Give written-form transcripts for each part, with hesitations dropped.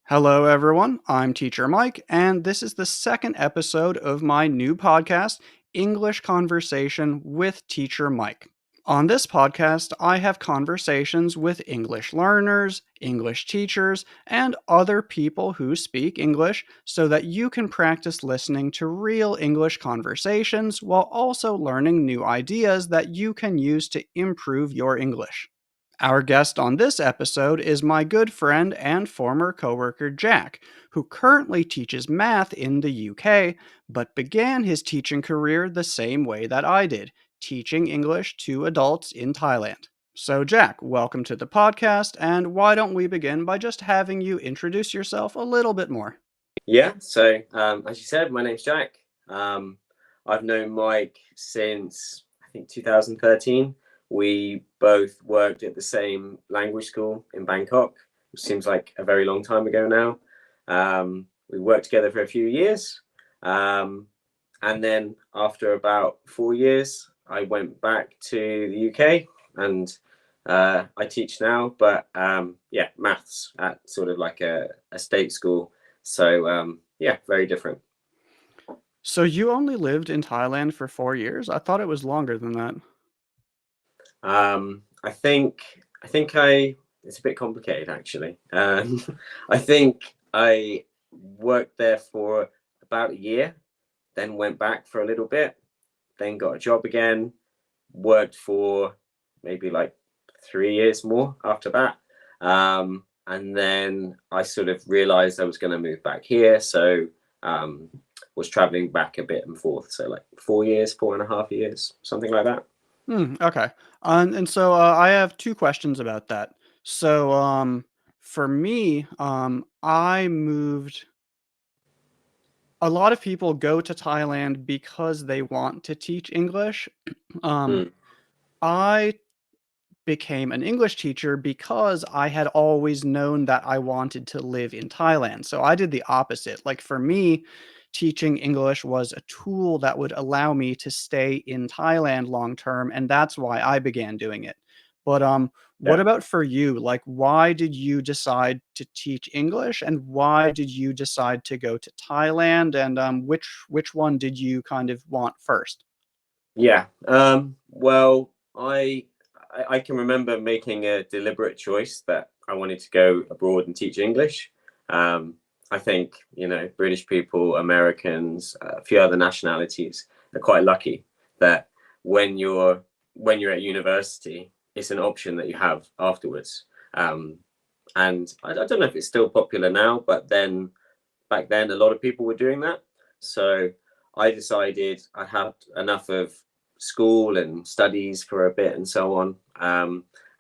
Hello, everyone. I'm Teacher Mike, and this is the second episode of my new podcast, English Conversation with Teacher Mike. On this podcast, I have conversations with English learners, English teachers, and other people who speak English so that you can practice listening to real English conversations while also learning new ideas that you can use to improve your English. Our guest on this episode is my good friend and former coworker Jack, who currently teaches math in the UK, but began his teaching career the same way that I did, teaching English to adults in Thailand. So, Jack, welcome to the podcast, and why don't we begin by just having you introduce yourself a little bit more? As you said, my name's Jack. Um, I've known Mike since I think 2013. We both worked at the same language school in Bangkok, which seems like a very long time ago now. We worked together for a few years. And then after about 4 years, I went back to the UK and I teach now, but yeah, maths at sort of like a state school. So yeah, very different. So, you only lived in Thailand for 4 years? I thought it was longer than that. I think it's a bit complicated actually. I think I worked there for about a year, then went back for a little bit, then got a job again, worked for maybe like 3 years more after that. And then I sort of realized I was going to move back here. So um, was traveling back a bit and forth. So like 4 years, 4.5 years, something like that. Okay. And so I have two questions about that. So, for me, I moved. A lot of people go to Thailand because they want to teach English. Um, Mm, I became an English teacher because I had always known that I wanted to live in Thailand. So I did the opposite. Like for me, teaching English was a tool that would allow me to stay in Thailand long term, and that's why I began doing it. But what yeah. about for you? Like why did you decide to teach English and why did you decide to go to Thailand and which one did you kind of want first? Yeah. Well, I can remember making a deliberate choice that I wanted to go abroad and teach English. Um, I think British people, Americans, a few other nationalities are quite lucky that when you're when you're at university, it's an option that you have afterwards. And I don't know if it's still popular now, but then back then a lot of people were doing that. So I decided I had enough of school and studies for a bit and so on.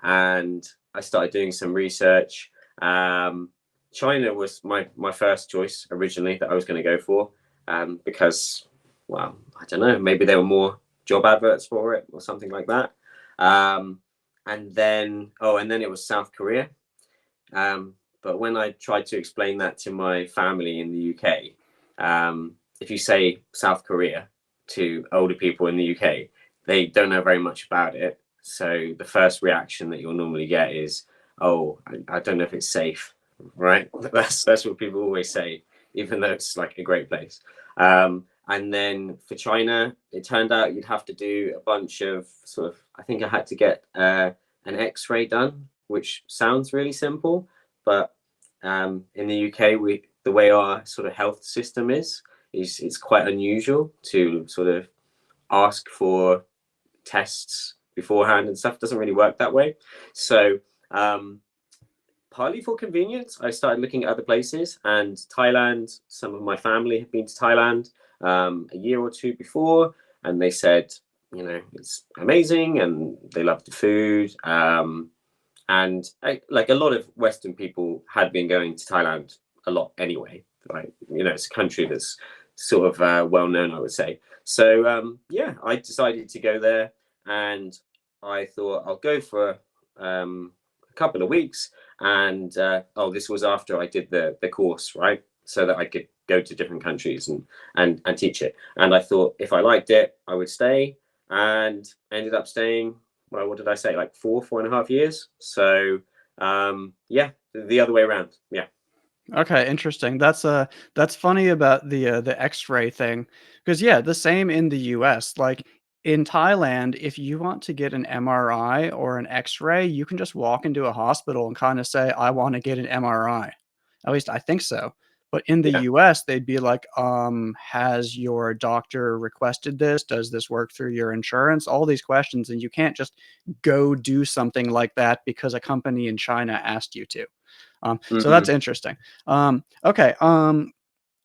And I started doing some research. China was my first choice originally that I was going to go for because, well, I don't know, maybe there were more job adverts for it or something like that. Um, and then it was South Korea. But when I tried to explain that to my family in the UK, if you say South Korea to older people in the UK, they don't know very much about it. So the first reaction that you'll normally get is, "Oh, I don't know if it's safe." Right? That's what people always say, even though it's like a great place. And then for China, it turned out you'd have to do a bunch of sort of. I think I had to get an X-ray done, which sounds really simple, but in the UK, the way our sort of health system is it's quite unusual to sort of ask for tests beforehand and stuff. It doesn't really work that way. So um, partly for convenience, I started looking at other places, and Thailand. Some of my family have been to Thailand a year or two before, and they said, it's amazing, and they love the food. And like a lot of Western people had been going to Thailand a lot anyway. Like it's a country that's sort of well known, I would say. So yeah, I decided to go there, and I thought I'll go for a couple of weeks. And this was after I did the course, right? So that I could go to different countries and teach it. And I thought if I liked it, I would stay, and ended up staying, well, what did I say? Like 4.5 years. So yeah, the other way around. Yeah. Okay, interesting. That's funny about the X-ray thing, because yeah, the same in the US. Like in Thailand, if you want to get an MRI or an X-ray, you can just walk into a hospital and kind of say, "I want to get an MRI." At least I think so. But in the Yeah. US, they'd be like, has your doctor requested this? Does this work through your insurance? All these questions, and you can't just go do something like that because a company in China asked you to. So that's Mhm. interesting. Okay.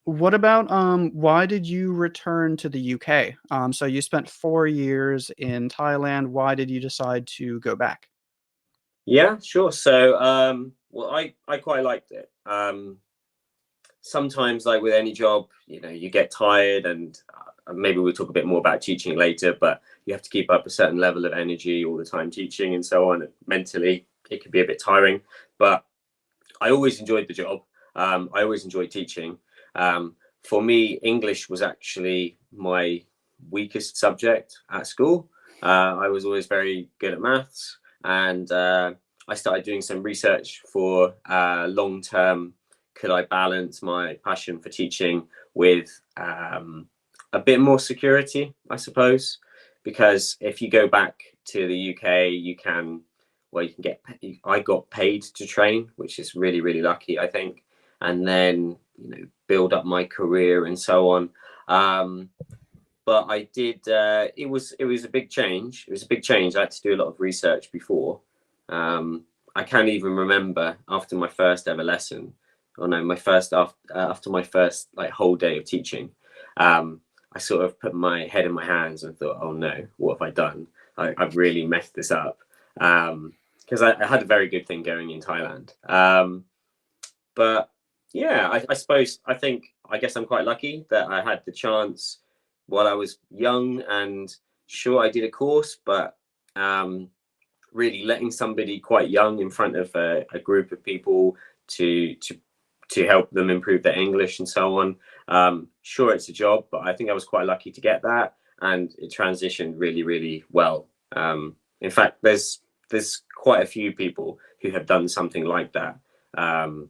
What about why did you return to the UK? So you spent 4 years in Thailand. Why did you decide to go back? Yeah, sure. So, well, I quite liked it. Sometimes, like with any job, you get tired, and maybe we'll talk a bit more about teaching later. But you have to keep up a certain level of energy all the time teaching and so on. And mentally, it can be a bit tiring. But I always enjoyed the job. I always enjoyed teaching. For me, English was actually my weakest subject at school. I was always very good at maths, and I started doing some research for long term. Could I balance my passion for teaching with a bit more security, I suppose? Because if you go back to the UK, you can where you can get I got paid to train, which is really really lucky, I think, and then build up my career and so on. um but I did it was a big change. It was a big change. I had to do a lot of research before. I can't even remember after my first ever lesson, or no, my first after my first like whole day of teaching. I sort of put my head in my hands and thought, oh no, what have I done? I've really messed this up. Because I had a very good thing going in Thailand. But yeah, I suppose I guess I'm quite lucky that I had the chance while I was young, and sure I did a course, but um, really letting somebody quite young in front of a group of people to to to help them improve their English and so on. Sure, it's a job, but I think I was quite lucky to get that, and it transitioned really, really well. In fact, there's quite a few people who have done something like that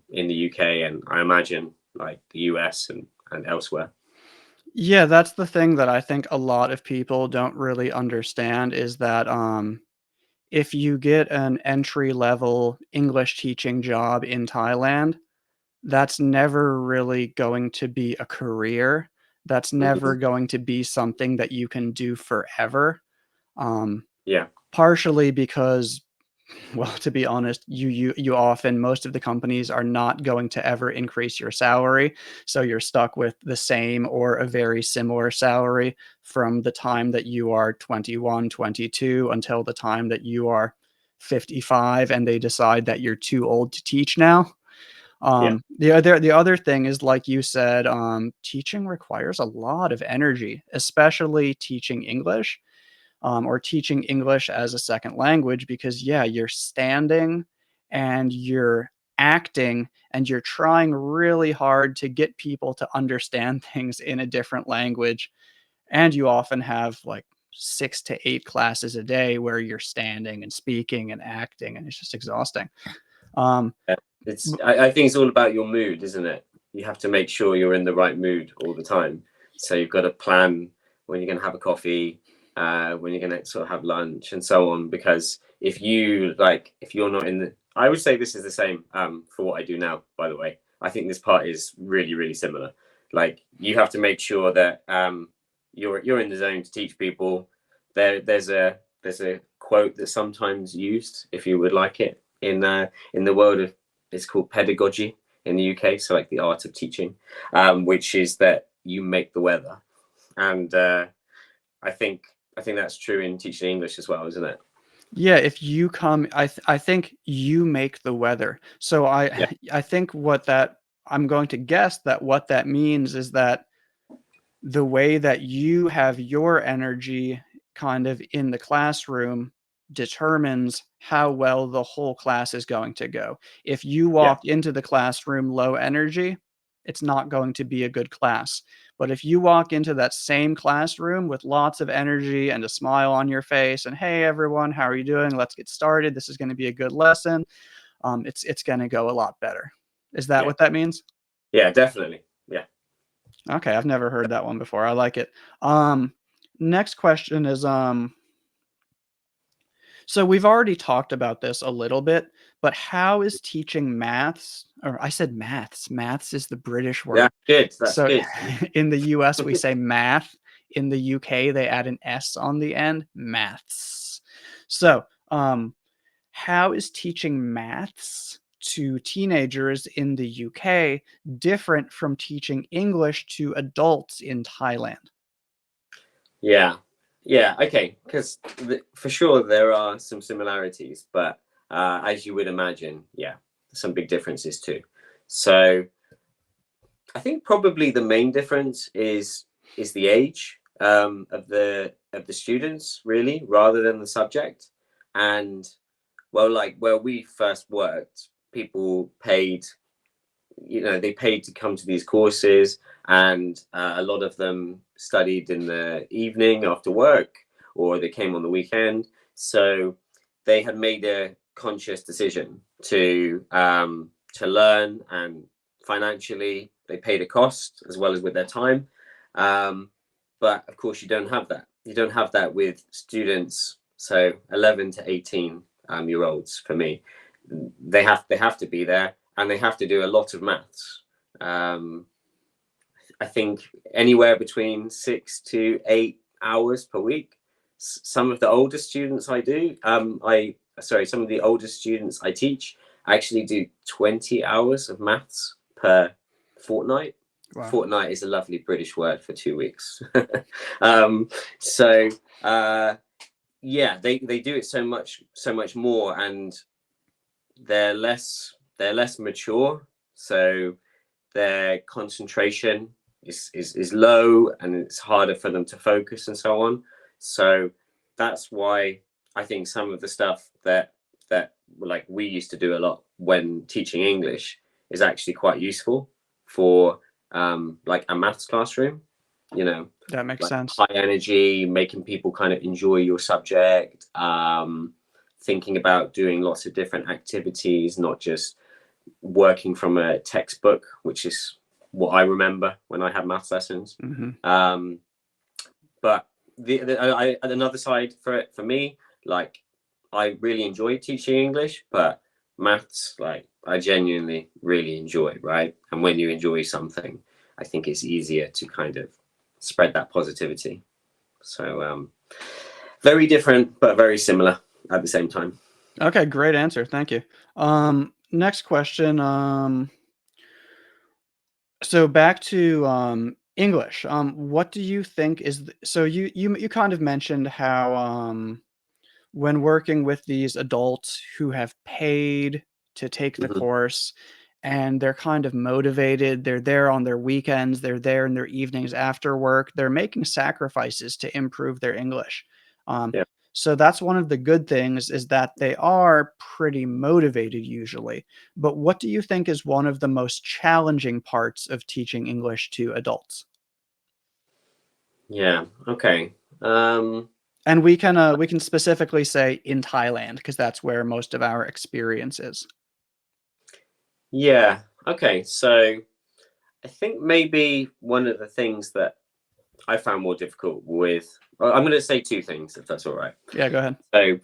in the UK, and I imagine like the US and elsewhere. Yeah, that's the thing that I think a lot of people don't really understand is that if you get an entry level English teaching job in Thailand, that's never really going to be a career. That's never Mhm. going to be something that you can do forever. Um, Yeah, Partially because, well, to be honest, you often most of the companies are not going to ever increase your salary, so you're stuck with the same or a very similar salary from the time that you are 21, 22 until the time that you are 55 and they decide that you're too old to teach now. yeah, The other thing is, like you said, teaching requires a lot of energy, especially teaching English, or teaching English as a second language, because yeah, you're standing and you're acting and you're trying really hard to get people to understand things in a different language. And you often have like 6 to 8 classes a day where you're standing and speaking and acting, and it's just exhausting. Um, yeah. I think it's all about your mood, isn't it? You have to make sure you're in the right mood all the time. So you've got to plan when you're going to have a coffee, when you're going to sort of have lunch, and so on. Because if you're not in the, I would say this is the same for what I do now. By the way, I think this part is really, really similar. Like you have to make sure that you're in the zone to teach people. There's a quote that's sometimes used, if you would like it, in the world of, it's called pedagogy in the UK, so like the art of teaching, which is that you make the weather, and I think I think that's true in teaching English as well, isn't it? Yeah, if you come, I think you make the weather. So Yeah, I think what that I'm going to guess that what that means is that the way that you have your energy kind of in the classroom determines how well the whole class is going to go. If you yeah, walk into the classroom low energy, it's not going to be a good class. But if you walk into that same classroom with lots of energy and a smile on your face and, hey everyone, how are you doing? Let's get started. This is going to be a good lesson. It's going to go a lot better. Is that Yeah. what that means? Yeah, definitely. Yeah. Okay, I've never heard that one before. I like it. Next question is so we've already talked about this a little bit, but how is teaching maths, or I said maths. Maths is the British Yeah, word. good. That's So good. in the US we say math. In the UK they add an S on the end, maths. So, how is teaching maths to teenagers in the UK different from teaching English to adults in Thailand? Yeah. Yeah. Okay. Because for sure there are some similarities, but as you would imagine, yeah, some big differences too. So I think probably the main difference is the age of the students, really, rather than the subject. And well, like where we first worked, people paid, they paid to come to these courses, and a lot of them studied in the evening after work, or they came on the weekend. So they had made a conscious decision to learn, and financially they paid a cost as well as with their time. Um, but of course, you don't have that. You don't have that with students. So 11 to 18 year olds for me, they have to be there, and they have to do a lot of maths. Um, I think anywhere between 6 to 8 hours per week. Some of the older students some of the oldest students I teach actually do 20 hours of maths per fortnight. Wow. Fortnight is a lovely British word for 2 weeks. um, so yeah, they do it so much more, and they're less mature, so their concentration is low, and it's harder for them to focus and so on. So that's why I think some of the stuff that like we used to do a lot when teaching English is actually quite useful for like a maths classroom, you know, That makes like sense. high energy, making people kind of enjoy your subject, thinking about doing lots of different activities, not just working from a textbook, which is what I remember when I had maths lessons. Mhm. But another side for me, like I really enjoy teaching English, but maths, like I genuinely really enjoy, right? And when you enjoy something, I think it's easier to kind of spread that positivity. So very different, but very similar at the same time. Okay, great answer. Thank you. Next question. So back to English. What do you think is so you kind of mentioned how when working with these adults who have paid to take the Mm-hmm. course and they're kind of motivated, they're there on their weekends, they're there in their evenings after work, they're making sacrifices to improve their English. Um, Yeah. so that's one of the good things is that they are pretty motivated usually. But what do you think is one of the most challenging parts of teaching English to adults? Yeah. Okay. And we can specifically say in Thailand because that's where most of our experience is. Yeah. Okay. So I think maybe one of the things that I found more difficult with, well, I'm going to say two things, if that's all right. Yeah, go ahead. So,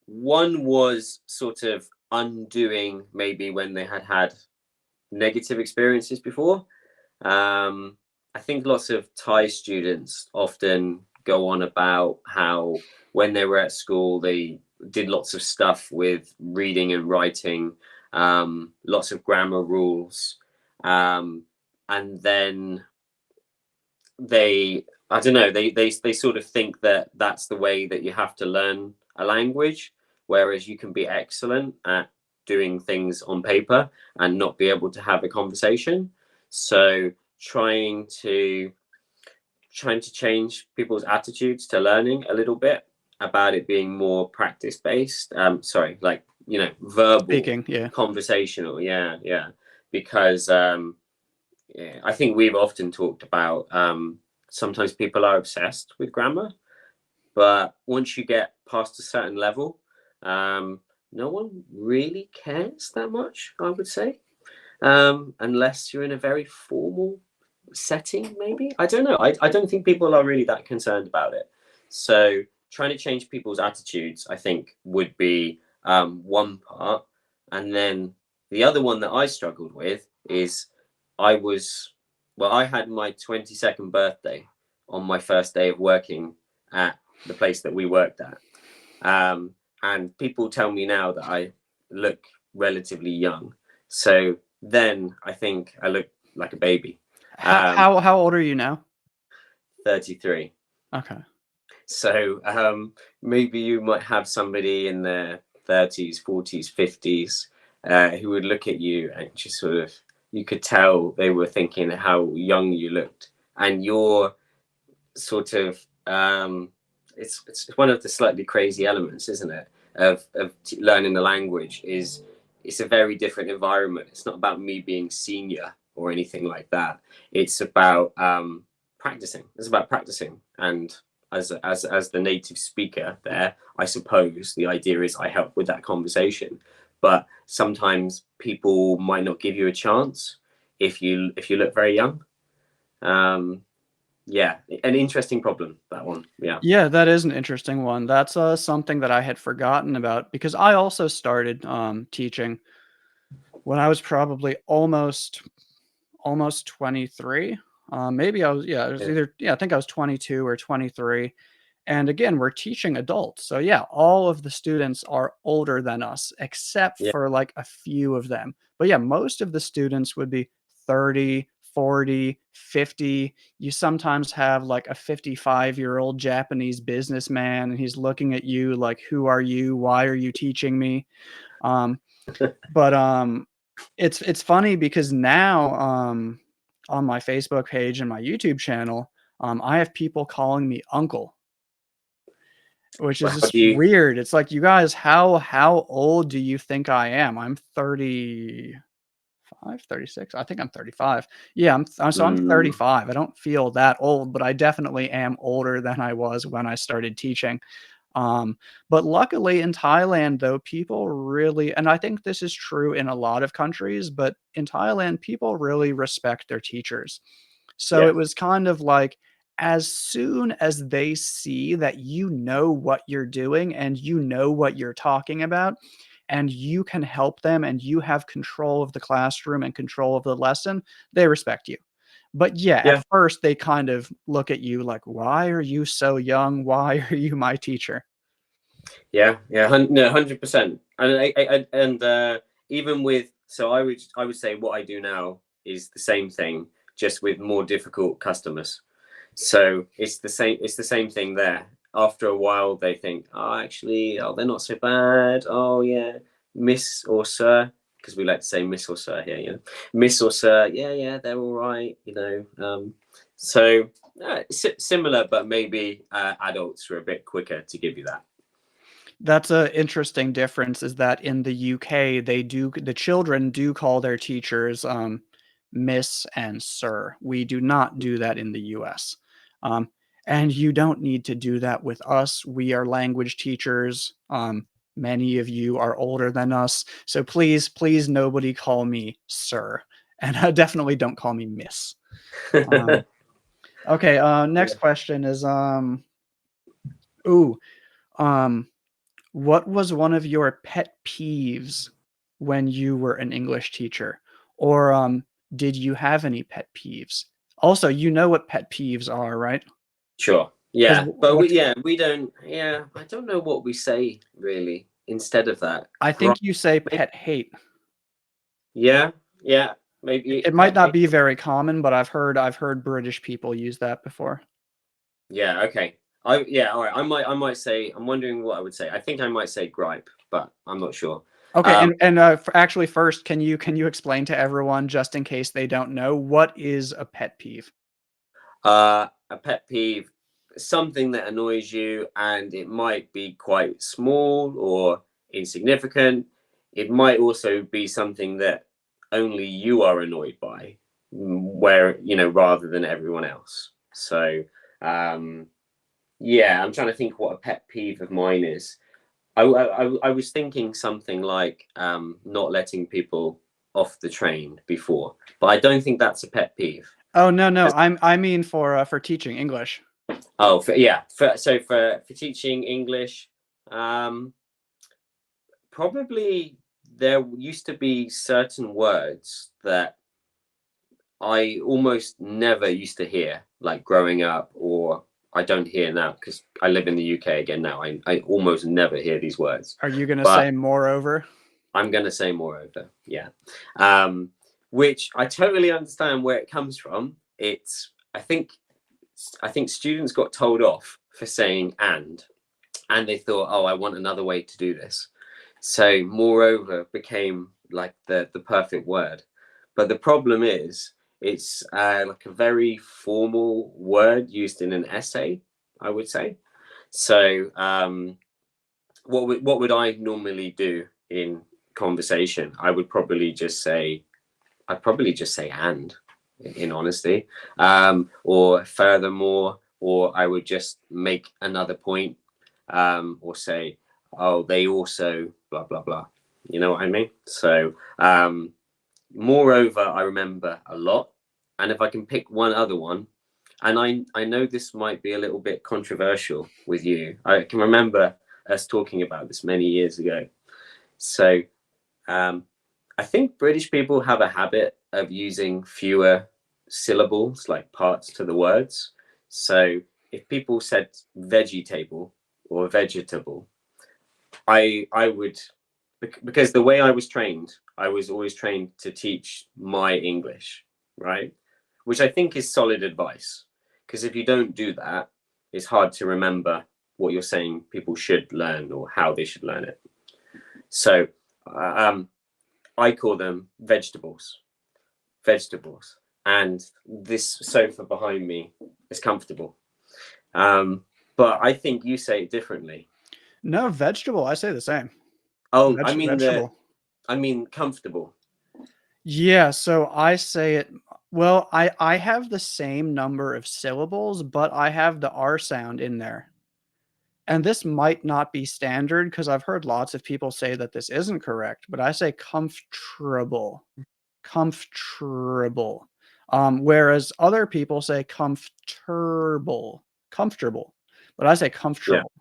one was sort of undoing maybe when they had negative experiences before. Um, I think lots of Thai students often go on about how when they were at school, they did lots of stuff with reading and writing, lots of grammar rules, um, and then I don't know, they sort of think that that's the way that you have to learn a language, whereas you can be excellent at doing things on paper and not be able to have a conversation. So trying to change people's attitudes to learning a little bit, about it being more practice based, sorry, like verbal, Speaking, yeah. conversational, yeah, yeah, because yeah, I think we've often talked about, sometimes people are obsessed with grammar, but once you get past a certain level, no one really cares that much, I would say. unless you're in a very formal setting, maybe. I don't know. I don't think people are really that concerned about it. So trying to change people's attitudes, I think, would be one part. And then the other one that I struggled with is I was, well, I had my 22nd birthday on my first day of working at the place that we worked at. And people tell me now that I look relatively young. So then I think I look like a baby. How how old are you now? 33. Okay. So maybe you might have somebody in their 30s, 40s, 50s who would look at you and just sort of, you could tell they were thinking how young you looked. And you're sort of, it's one of the slightly crazy elements, isn't it, of learning the language is it's a very different environment. It's not about me being senior or anything like that. It's about practicing. It's about practicing. And as the native speaker there, I suppose the idea is I help with that conversation. But sometimes people might not give you a chance if you look very young. Yeah, an interesting problem, that one. Yeah. Yeah, that is an interesting one. That's something that I had forgotten about because I also started teaching when I was probably almost 23. Maybe I was, yeah, it was Yeah. either, yeah, I think I was 22 or 23. And again, we're teaching adults. So yeah, all of the students are older than us, except Yeah. for like a few of them. But yeah, most of the students would be 30, 40, 50. You sometimes have like a 55-year-old Japanese businessman, and he's looking at you like, who are you? Why are you teaching me? Um, but it's funny because now, on my Facebook page and my YouTube channel, I have people calling me uncle, which is Well, how just do you? weird. It's like, "You guys, how old do you think I am?" I'm 35, 36. I think I'm 35. Yeah, I'm Mm, 35. I don't feel that old, but I definitely am older than I was when I started teaching. But luckily in Thailand, though, people really, and I think this is true in a lot of countries, but in Thailand, people really respect their teachers. So yeah, it was kind of like, as soon as they see that you know what you're doing and you know what you're talking about, and you can help them and you have control of the classroom and control of the lesson, they respect you. But yeah, at yeah, first they kind of look at you like, "Why are you so young? Why are you my teacher?" yeah. No, 100%. And even with, so I would say what I do now is the same thing, just with more difficult customers. So it's the same thing there. After a while, they think, oh, actually, oh, they're not so bad. Oh, yeah, Miss or Sir, because we like to say Miss or Sir here. Miss or Sir, yeah, yeah, they're all right. So similar, but maybe adults are a bit quicker to give you that. That's a interesting difference, is that in the UK, the children do call their teachers, Miss and Sir. We do not do that in the US. Um, and you don't need to do that with us. We are language teachers. Many of you are older than us, so please, please, nobody call me Sir, and definitely don't call me Miss. Um, okay, next question is, ooh, um what was one of your pet peeves when you were an English teacher? Or, did you have any pet peeves? Also, you know what pet peeves are, right? Sure. 'Cause Yeah, but what we don't. Yeah, I don't know what we say really instead of that. I Gripe. think you say pet hate. Yeah, yeah, maybe It might pet not hate. be very common, but I've heard British people use that before. Yeah, okay. Yeah, all right. I might say. I'm wondering what I would say. I think I might say gripe, but I'm not sure. Okay, Um, actually, first, can you explain to everyone, just in case they don't know, what is a pet peeve? a pet peeve, something that annoys you, and it might be quite small or insignificant. It might also be something that only you are annoyed by, where rather than everyone else. So, um, yeah, I'm trying to think what a pet peeve of mine is. I was thinking something like not letting people. off the train before, but I don't think that's a pet peeve. Oh no, I mean for teaching English. Oh, for teaching English, um, probably there used to be certain words that I almost never used to hear, like growing up, or I don't hear now because I live in the UK again now. I almost never hear these words, Are you gonna but say moreover? I'm going to say moreover. Yeah. Which I totally understand where it comes from. It's, I think students got told off for saying and they thought, oh, I want another way to do this. So moreover became like the perfect word. But the problem is it's like a very formal word used in an essay, I would say. So what would I normally do in conversation? I'd probably just say and, in honesty, or furthermore, or I would just make another point, or say, oh, they also blah blah blah. You know what I mean? So, moreover, I remember a lot, and if I can pick one other one, and I know this might be a little bit controversial with you. I can remember us talking about this many years ago. So, um, I think British people have a habit of using fewer syllables, like parts to the words. So if people said vegetable or vegetable, I would, because the way I was trained, I was always trained to teach my English, right? Which I think is solid advice. Because if you don't do that, it's hard to remember what you're saying people should learn or how they should learn it. So um, I call them vegetables. And this sofa behind me is comfortable. Um, but I think you say it differently. No, vegetable. I say the same. Oh, I mean Vegetable. comfortable. Yeah, so I say it well, I have the same number of syllables, but I have the R sound in there. And this might not be standard because I've heard lots of people say that this isn't correct, but I say comfortable. Comfortable. Whereas other people say comfortable, but I say Yeah, comfortable.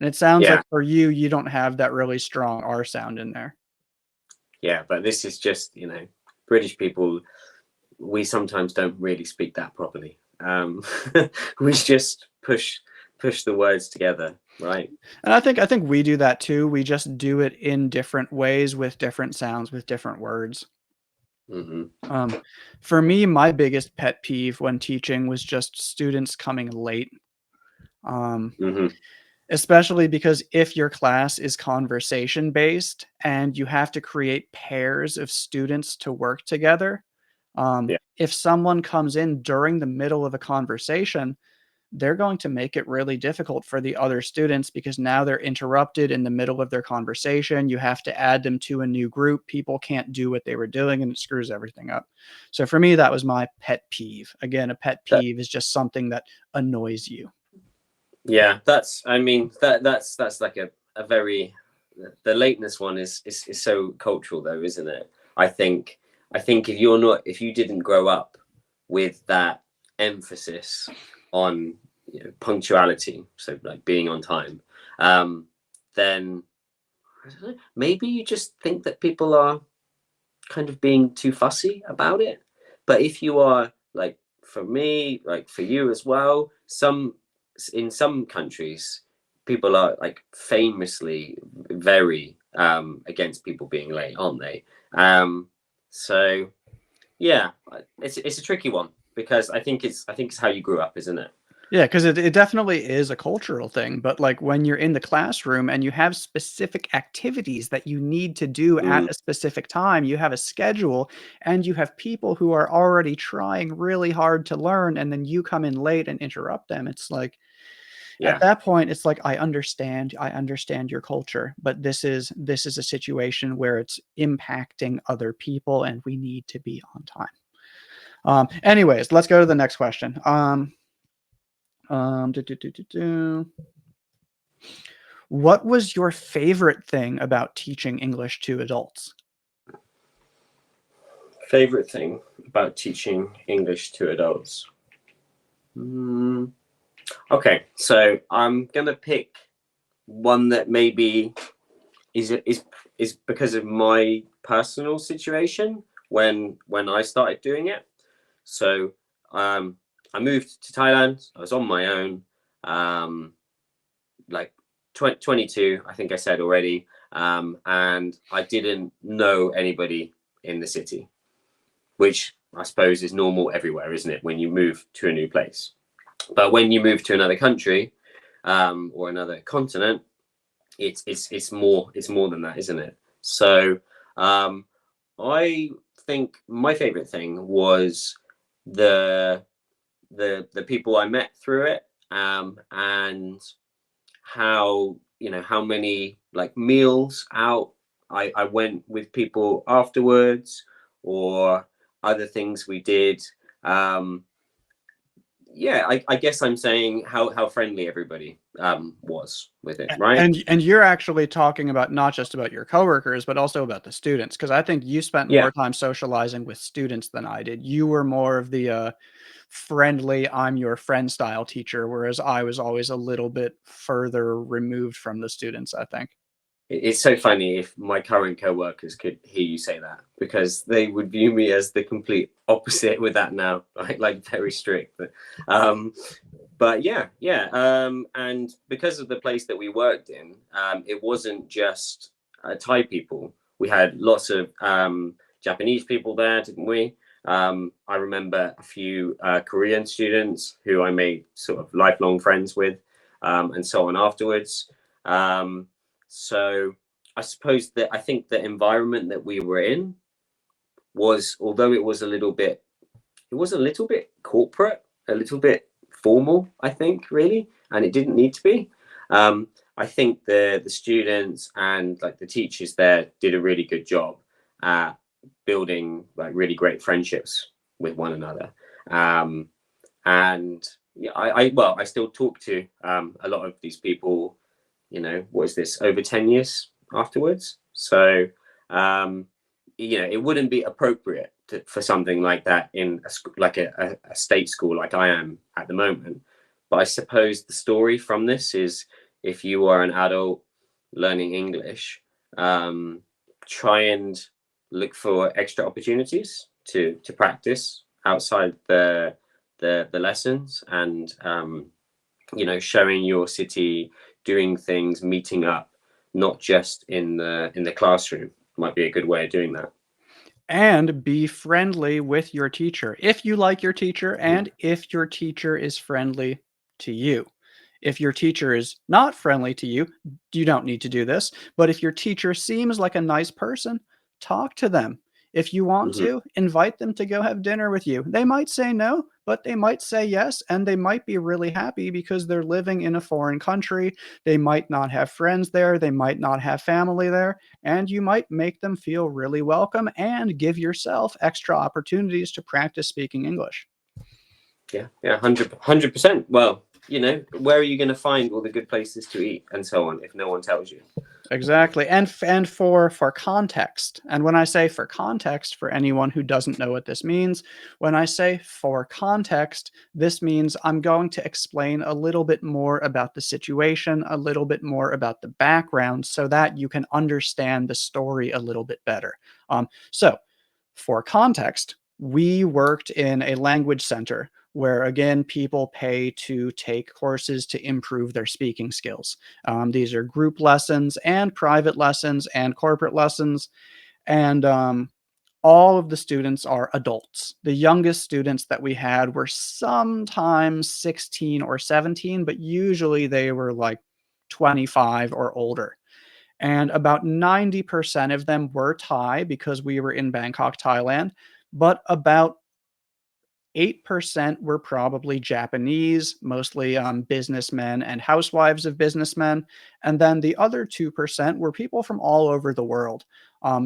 And it sounds like yeah, for you, you don't have that really strong R sound in there. yeah. But this is just, British people. We sometimes don't really speak that properly. We just push the words together, right? And I think we do that too. We just do it in different ways with different sounds, with different words. Hmm. Um, for me, my biggest pet peeve when teaching was just students coming late. Um, Hmm. Especially because if your class is conversation based and you have to create pairs of students to work together, Yeah, if someone comes in during the middle of a conversation, they're going to make it really difficult for the other students because now they're interrupted in the middle of their conversation. You have to add them to a new group. People can't do what they were doing and it screws everything up. So for me, that was my pet peeve. Again, a pet that, peeve is just something that annoys you. yeah. That's. I mean, that's like a very the lateness one is so cultural though, isn't it? I think if you didn't grow up with that emphasis on punctuality, so like being on time, um, then I don't know, maybe you just think that people are kind of being too fussy about it. But if you are like for me, like for you as well, in some countries, people are like famously very against people being late, aren't they? So yeah, it's a tricky one because I think it's how you grew up, isn't it? Yeah, because it definitely is a cultural thing, but, like, when you're in the classroom and you have specific activities that you need to do at Mm, a specific time, you have a schedule, and you have people who are already trying really hard to learn, and then you come in late and interrupt them, it's like at yeah, that point, it's like, I understand your culture, but this is a situation where it's impacting other people, and we need to be on time. Anyways, let's go to the next question. Do, do, do, do, do. What was your favorite thing about teaching English to adults? Favorite thing about teaching English to adults? Okay, so I'm gonna pick one that maybe is because of my personal situation when I started doing it. So I moved to Thailand. I was on my own, like 22, I think I said already, and I didn't know anybody in the city, which I suppose is normal everywhere, isn't it? When you move to a new place, but when you move to another country or another continent, it's more than that, isn't it? So um, I think my favorite thing was the the people I met through it, and how how many like meals out I went with people afterwards, or other things we did. Um, yeah, I guess I'm saying how friendly everybody was with it, right? And you're actually talking about not just about your coworkers, but also about the students, because I think you spent Yeah. more time socializing with students than I did. You were more of the friendly, I'm your friend style teacher, whereas I was always a little bit further removed from the students, I think. It's so funny if my current co-workers could hear you say that, because they would view me as the complete opposite with that now, right? Like very strict. But yeah. And because of the place that we worked in, it wasn't just Thai people. We had lots of Japanese people there, didn't we? I remember a few Korean students who I made sort of lifelong friends with, and so on afterwards. Um, so I suppose that I think the environment that we were in was, although it was a little bit corporate, a little bit formal, I think, really, and it didn't need to be. I think the students and like the teachers there did a really good job at building like really great friendships with one another. Um, and yeah, I still talk to a lot of these people. What is this, over 10 years afterwards? So it wouldn't be appropriate for something like that in like a state school like I am at the moment. But I suppose the story from this is, if you are an adult learning English, try and look for extra opportunities to practice outside the lessons, and showing your city, doing things, meeting up, not just in the classroom, might be a good way of doing that. And be friendly with your teacher if you like your teacher Mhm. and if your teacher is friendly to you. If your teacher is not friendly to you, you don't need to do this. But if your teacher seems like a nice person, talk to them. If you want Mhm. to, invite them to go have dinner with you. They might say no, but they might say yes, and they might be really happy because they're living in a foreign country. They might not have friends there, they might not have family there, and you might make them feel really welcome and give yourself extra opportunities to practice speaking English. Yeah, 100%. Well, where are you going to find all the good places to eat and so on if no one tells you? Exactly. And for context. And when I say for context, for anyone who doesn't know what this means, when I say for context, this means I'm going to explain a little bit more about the situation, a little bit more about the background so that you can understand the story a little bit better. So for context, we worked in a language center where, again, people pay to take courses to improve their speaking skills. These are group lessons and private lessons and corporate lessons. And all of the students are adults. The youngest students that we had were sometimes 16 or 17, but usually they were like 25 or older. And about 90% of them were Thai because we were in Bangkok, Thailand, but about 8% were probably Japanese, mostly businessmen and housewives of businessmen. And then the other 2% were people from all over the world.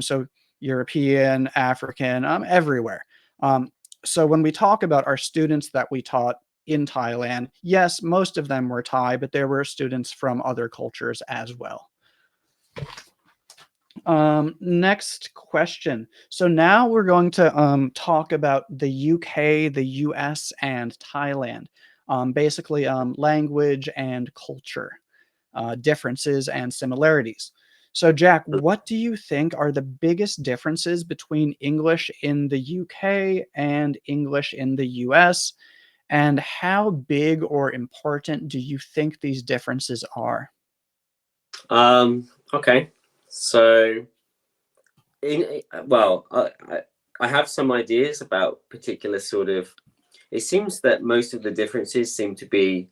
So European, African, everywhere. Um, so when we talk about our students that we taught in Thailand, yes, most of them were Thai, but there were students from other cultures as well. Next question. So now we're going to talk about the UK, the US, and Thailand. Basically, language and culture, differences and similarities. So, Jack, what do you think are the biggest differences between English in the UK and English in the US? And how big or important do you think these differences are? Okay, so well, I have some ideas about particular sort of. It seems that most of the differences seem to be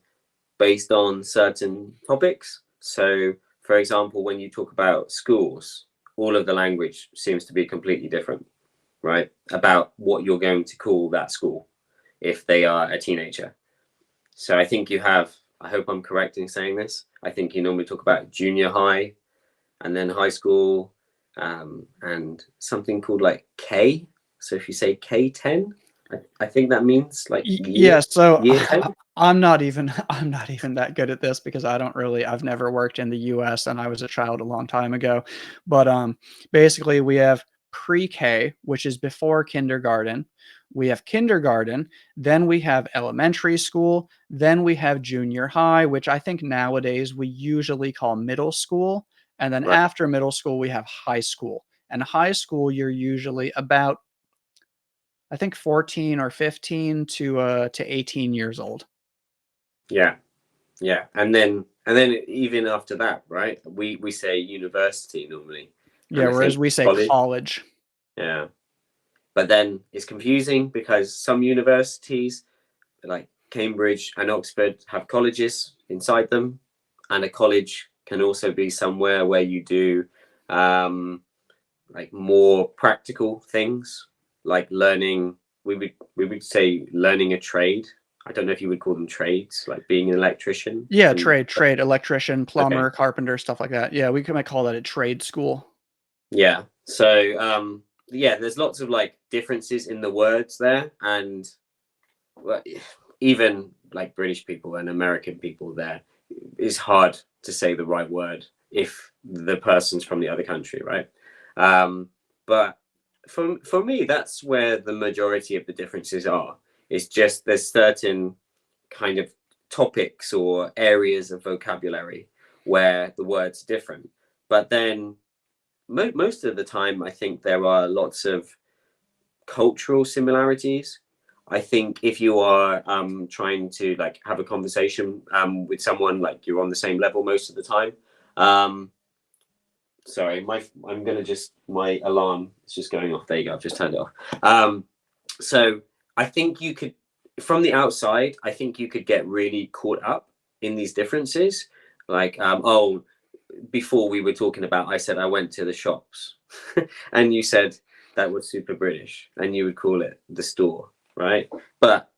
based on certain topics. So, for example, when you talk about schools, all of the language seems to be completely different, right? About what you're going to call that school if they are a teenager. So I think you have, I hope I'm correct in saying this. I think you normally talk about junior high and then high school, and something called like K. So if you say K10, I think that means like Yeah, so year 10. I'm not even I'm not even that good at this because I've never worked in the US and I was a child a long time ago. But basically we have pre-K, which is before kindergarten. We have kindergarten, then we have elementary school, then we have junior high, which I think nowadays we usually call middle school, and then Right. after middle school we have high school. And high school you're usually about I think 14 or 15 to 18 years old. Yeah. Yeah. And then even after that, right? We say university normally. Yeah, And I whereas think we say college. college. Yeah. But then it's confusing because some universities like Cambridge and Oxford have colleges inside them, and a college can also be somewhere where you do um, like more practical things, like learning. We would say learning a trade. I don't know if you would call them trades, like being an electrician. Yeah, And trade, electrician, okay, plumber, carpenter, stuff like that. Yeah, might call that a trade school. yeah. So yeah, there's lots of like differences in the words there, and well, even like British people and American people there, it's hard to say the right word if the person's from the other country, right? But for me, that's where the majority of the differences are. It's just there's certain kind of topics or areas of vocabulary where the words are different. But then most of the time, I think there are lots of cultural similarities. I think if you are trying to like have a conversation with someone, like you're on the same level most of the time. Um, Sorry, I'm gonna just my alarm is just going off. There you go. I've just turned it off. So I think you could, from the outside, I think you could get really caught up in these differences. Like, oh, before we were talking about, I said I went to the shops, and you said that was super British, and you would call it the store, right? But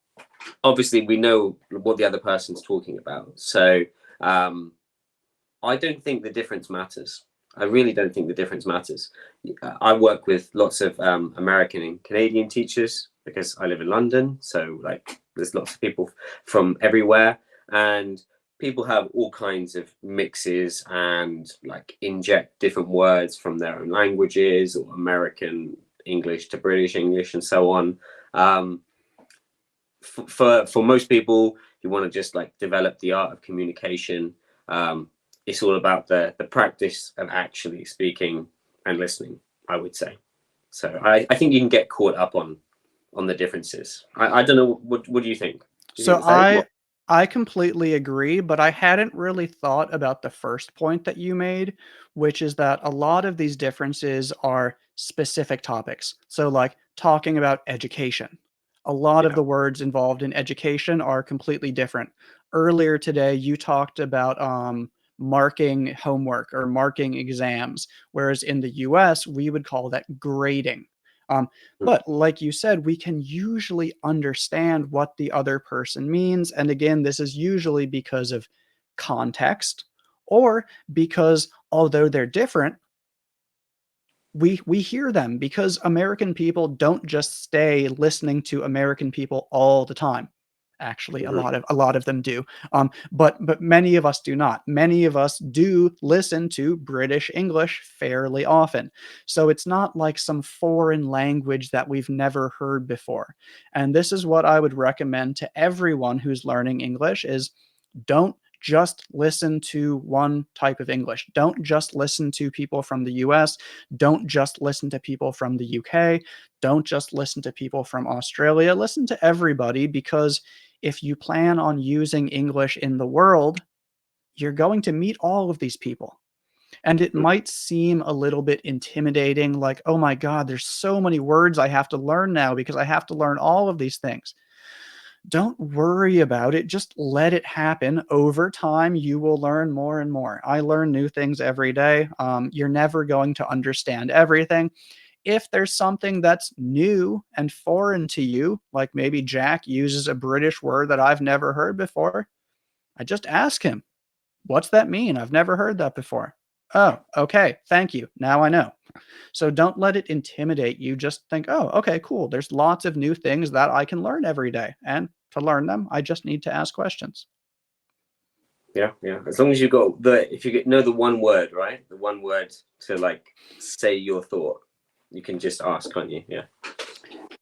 obviously, we know what the other person's talking about, so um, I don't think the difference matters. I really don't think the difference matters. I work with lots of American and Canadian teachers because I live in London, so like there's lots of people from everywhere, and people have all kinds of mixes and like inject different words from their own languages or American English to British English and so on. Um, for most people, you want to just like develop the art of communication. Um, it's all about the practice of actually speaking and listening, I would say. So I think you can get caught up on the differences. I don't know, what do you think? Do you think So the same? I completely agree, but I hadn't really thought about the first point that you made, which is that a lot of these differences are specific topics. So like talking about education. A lot of Yeah. the words involved in education are completely different. Earlier today you talked about marking homework or marking exams, whereas in the US we would call that grading. Um, but like you said, we can usually understand what the other person means. And again, this is usually because of context or because although they're different, we hear them because American people don't just stay listening to American people all the time. Actually, a Mhm. lot of them do. But many of us do not. Many of us do listen to British English fairly often. So it's not like some foreign language that we've never heard before. And this is what I would recommend to everyone who's learning English is don't just listen to one type of English. Don't just listen to people from the US. Don't just listen to people from the UK. Don't just listen to people from Australia. Listen to everybody, because if you plan on using English in the world, you're going to meet all of these people. And it might seem a little bit intimidating, like, oh my God, there's so many words I have to learn now because I have to learn all of these things. Don't worry about it. Just let it happen. Over time, you will learn more and more. I learn new things every day. You're never going to understand everything. If there's something that's new and foreign to you, like maybe Jack uses a British word that I've never heard before, I just ask him, what's that mean? I've never heard that before. Oh, okay. Thank you. Now I know. So don't let it intimidate you. Just think, oh, okay, cool. There's lots of new things that I can learn every day. And to learn them, I just need to ask questions. Yeah, yeah. As long as you got the, if you know the one word, right? The one word to like say your thought, you can just ask, can't you? Yeah.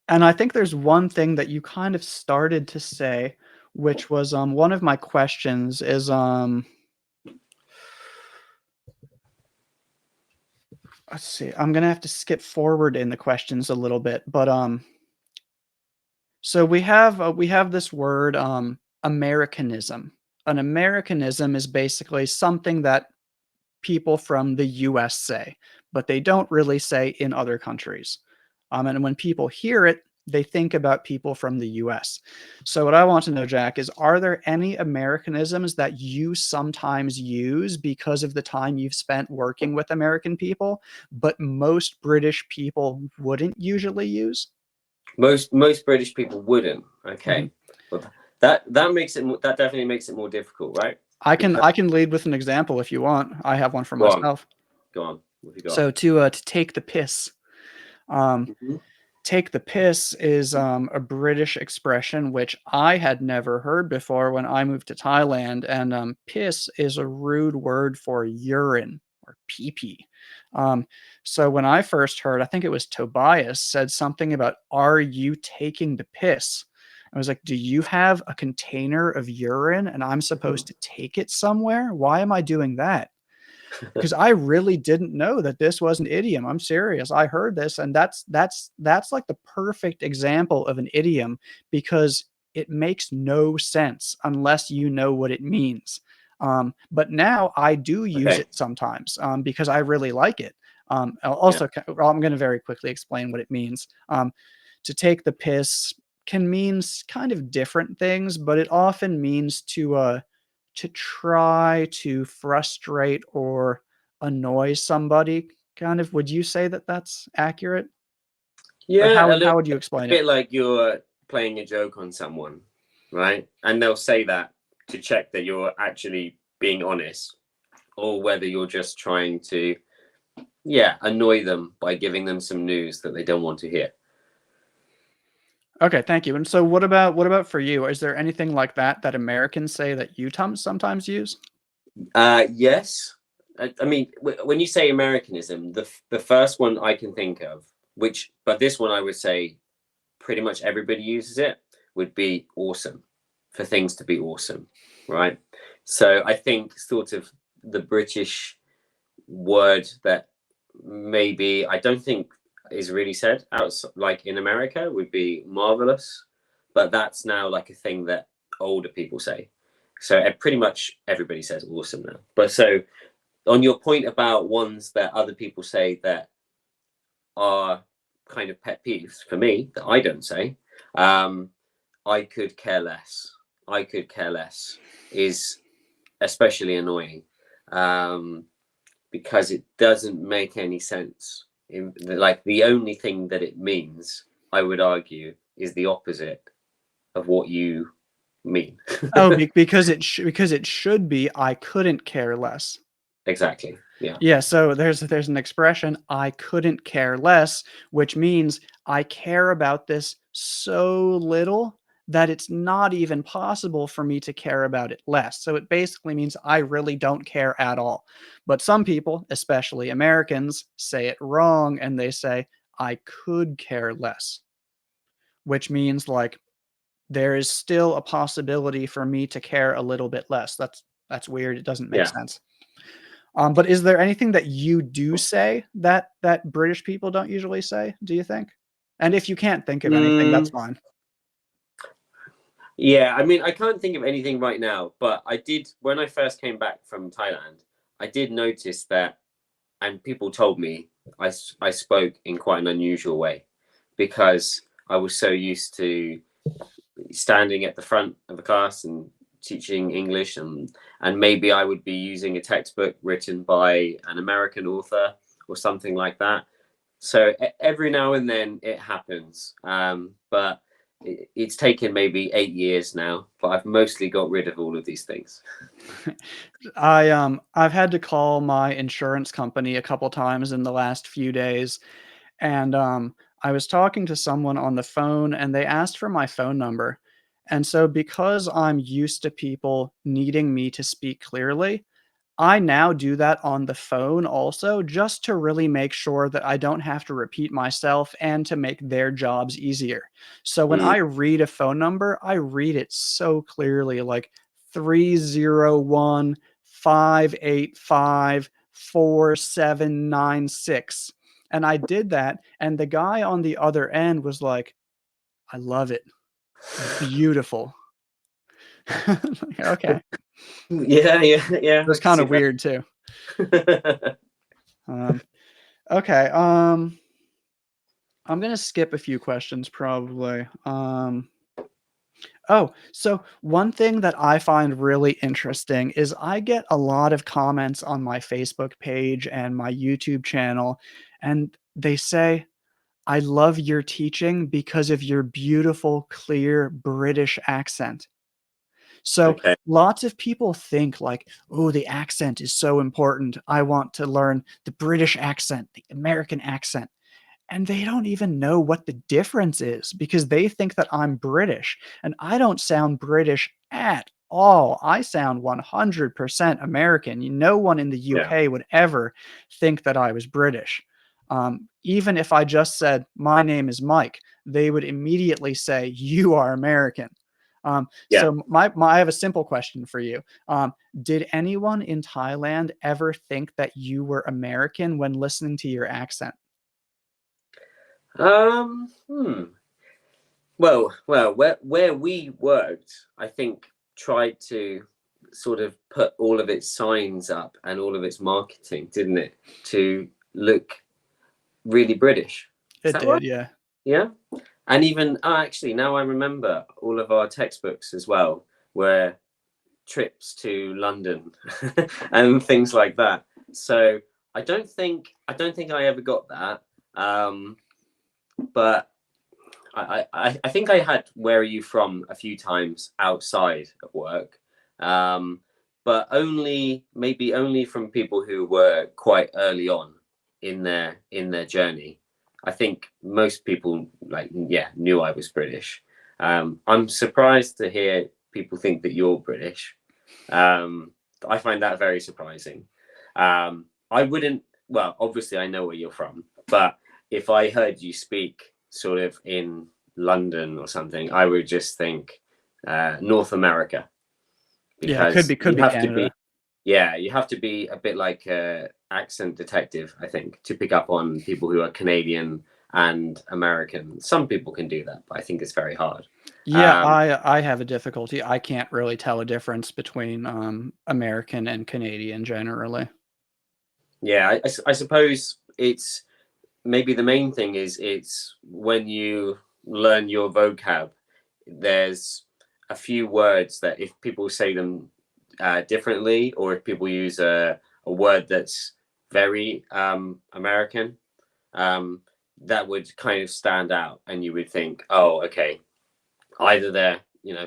And I think there's one thing that you kind of started to say, which was one of my questions is let's see. I'm gonna have to skip forward in the questions a little bit, but so we have this word Americanism. An Americanism is basically something that people from the US say, but they don't really say in other countries. And when people hear it, they think about people from the US. So, what I want to know, Jack, is are there any Americanisms that you sometimes use because of the time you've spent working with American people, but most British people wouldn't usually use? Most British people wouldn't. Mhm. Okay, well, that makes it that definitely makes it more difficult, right? Because I can lead with an example if you want. I have one for go on, myself. go on. What have you got? So to take the piss, um, Mhm. take the piss is a British expression which I had never heard before when I moved to Thailand. And piss is a rude word for urine or pee pee. Um, so when I first heard, I think it was Tobias said something about, "Are you taking the piss?" I was like, "Do you have a container of urine and I'm supposed to take it somewhere? Why am I doing that?" Because I really didn't know that this was an idiom. I'm serious. I heard this, and that's like the perfect example of an idiom, because it makes no sense unless you know what it means. But now I do use Okay. it sometimes because I really like it. Yeah. Well, I'm going to very quickly explain what it means. To take the piss can mean kind of different things, but it often means to try to frustrate or annoy somebody, kind of. Would you say that that's accurate? Or Yeah, a little how would you a explain it? bit like you're playing a joke on someone, right? And they'll say that to check that you're actually being honest, or whether you're just trying to, yeah, annoy them by giving them some news that they don't want to hear. Okay, thank you. And so what about for you? Is there anything like that that Americans say that you sometimes use? Yes. I mean, when you say Americanism, the first one I can think of, which, but this one I would say pretty much everybody uses it, would be awesome, for things to be awesome, right? So I think sort of the British word that maybe I don't think is really said outside, like in America, would be marvelous, but that's now like a thing that older people say. So pretty much everybody says awesome now. But so on your point about ones that other people say that are kind of pet peeves for me that I don't say, um, I could care less. I could care less is especially annoying, um, because it doesn't make any sense. Like the only thing that it means, I would argue, is the opposite of what you mean. Oh, because because it should be I couldn't care less. Exactly. Yeah. Yeah, so there's an expression, "I couldn't care less," which means I care about this so little that it's not even possible for me to care about it less. So it basically means I really don't care at all. But some people, especially Americans, say it wrong and they say, I could care less, which means like there is still a possibility for me to care a little bit less. That's weird. It doesn't make Yeah. sense. But is there anything that you do say that British people don't usually say, do you think? And if you can't think of anything, that's Mm, fine. yeah, I mean, I can't think of anything right now, but I did when I first came back from Thailand. I did notice that, and people told me I spoke in quite an unusual way because I was so used to standing at the front of the class and teaching English, and maybe I would be using a textbook written by an American author or something like that. So every now and then it happens, but it's taken maybe 8 years now. But I've mostly got rid of all of these things. I've had to call my insurance company a couple times in the last few days, and I was talking to someone on the phone and they asked for my phone number. And so because I'm used to people needing me to speak clearly, I now do that on the phone also, just to really make sure that I don't have to repeat myself and to make their jobs easier. So when Mm, I read a phone number, I read it so clearly, like 301-585-4796. And I did that, and the guy on the other end was like, "I love it. Beautiful." Okay. yeah, yeah, yeah. It I was can kinda see weird too. that. Um, okay, I'm gonna skip a few questions probably. Oh, so one thing that I find really interesting is I get a lot of comments on my Facebook page and my YouTube channel, and they say, "I love your teaching because of your beautiful, clear British accent." So Okay. lots of people think like, "Oh, the accent is so important. I want to learn the British accent, the American accent." And they don't even know what the difference is because they think that I'm British, and I don't sound British at all. I sound 100% American. No one in the Yeah. UK would ever think that I was British. Even if I just said, "My name is Mike," they would immediately say, "You are American." Yeah. So I have a simple question for you. Did anyone in Thailand ever think that you were American when listening to your accent? Um. Hmm. Well, where we worked, I think tried to sort of put all of its signs up and all of its marketing, didn't it, to look really British. Is It that right? did, yeah. Yeah. And even actually, now I remember all of our textbooks as well were trips to London and things like that. So I don't think I ever got that. But I think I had "Where are you from" a few times outside of work, um, but maybe only from people who were quite early on in their journey. I think most people knew I was British. I'm surprised to hear people think that you're British. Um, I find that very surprising. I wouldn't. Well, obviously I know where you're from, but if I heard you speak sort of in London or something, I would just think North America Yeah, because could you be have to be, Canada. yeah, you have to be a bit like a accent detective, I think, to pick up on people who are Canadian and American. Some people can do that, but I think it's very hard. Yeah, Um, I have a difficulty. I can't really tell a difference between, American and Canadian generally. yeah, I suppose it's maybe the main thing is it's when you learn your vocab, there's a few words that if people say them differently, or if people use a word that's very American, um, that would kind of stand out, and you would think, oh, okay, either they're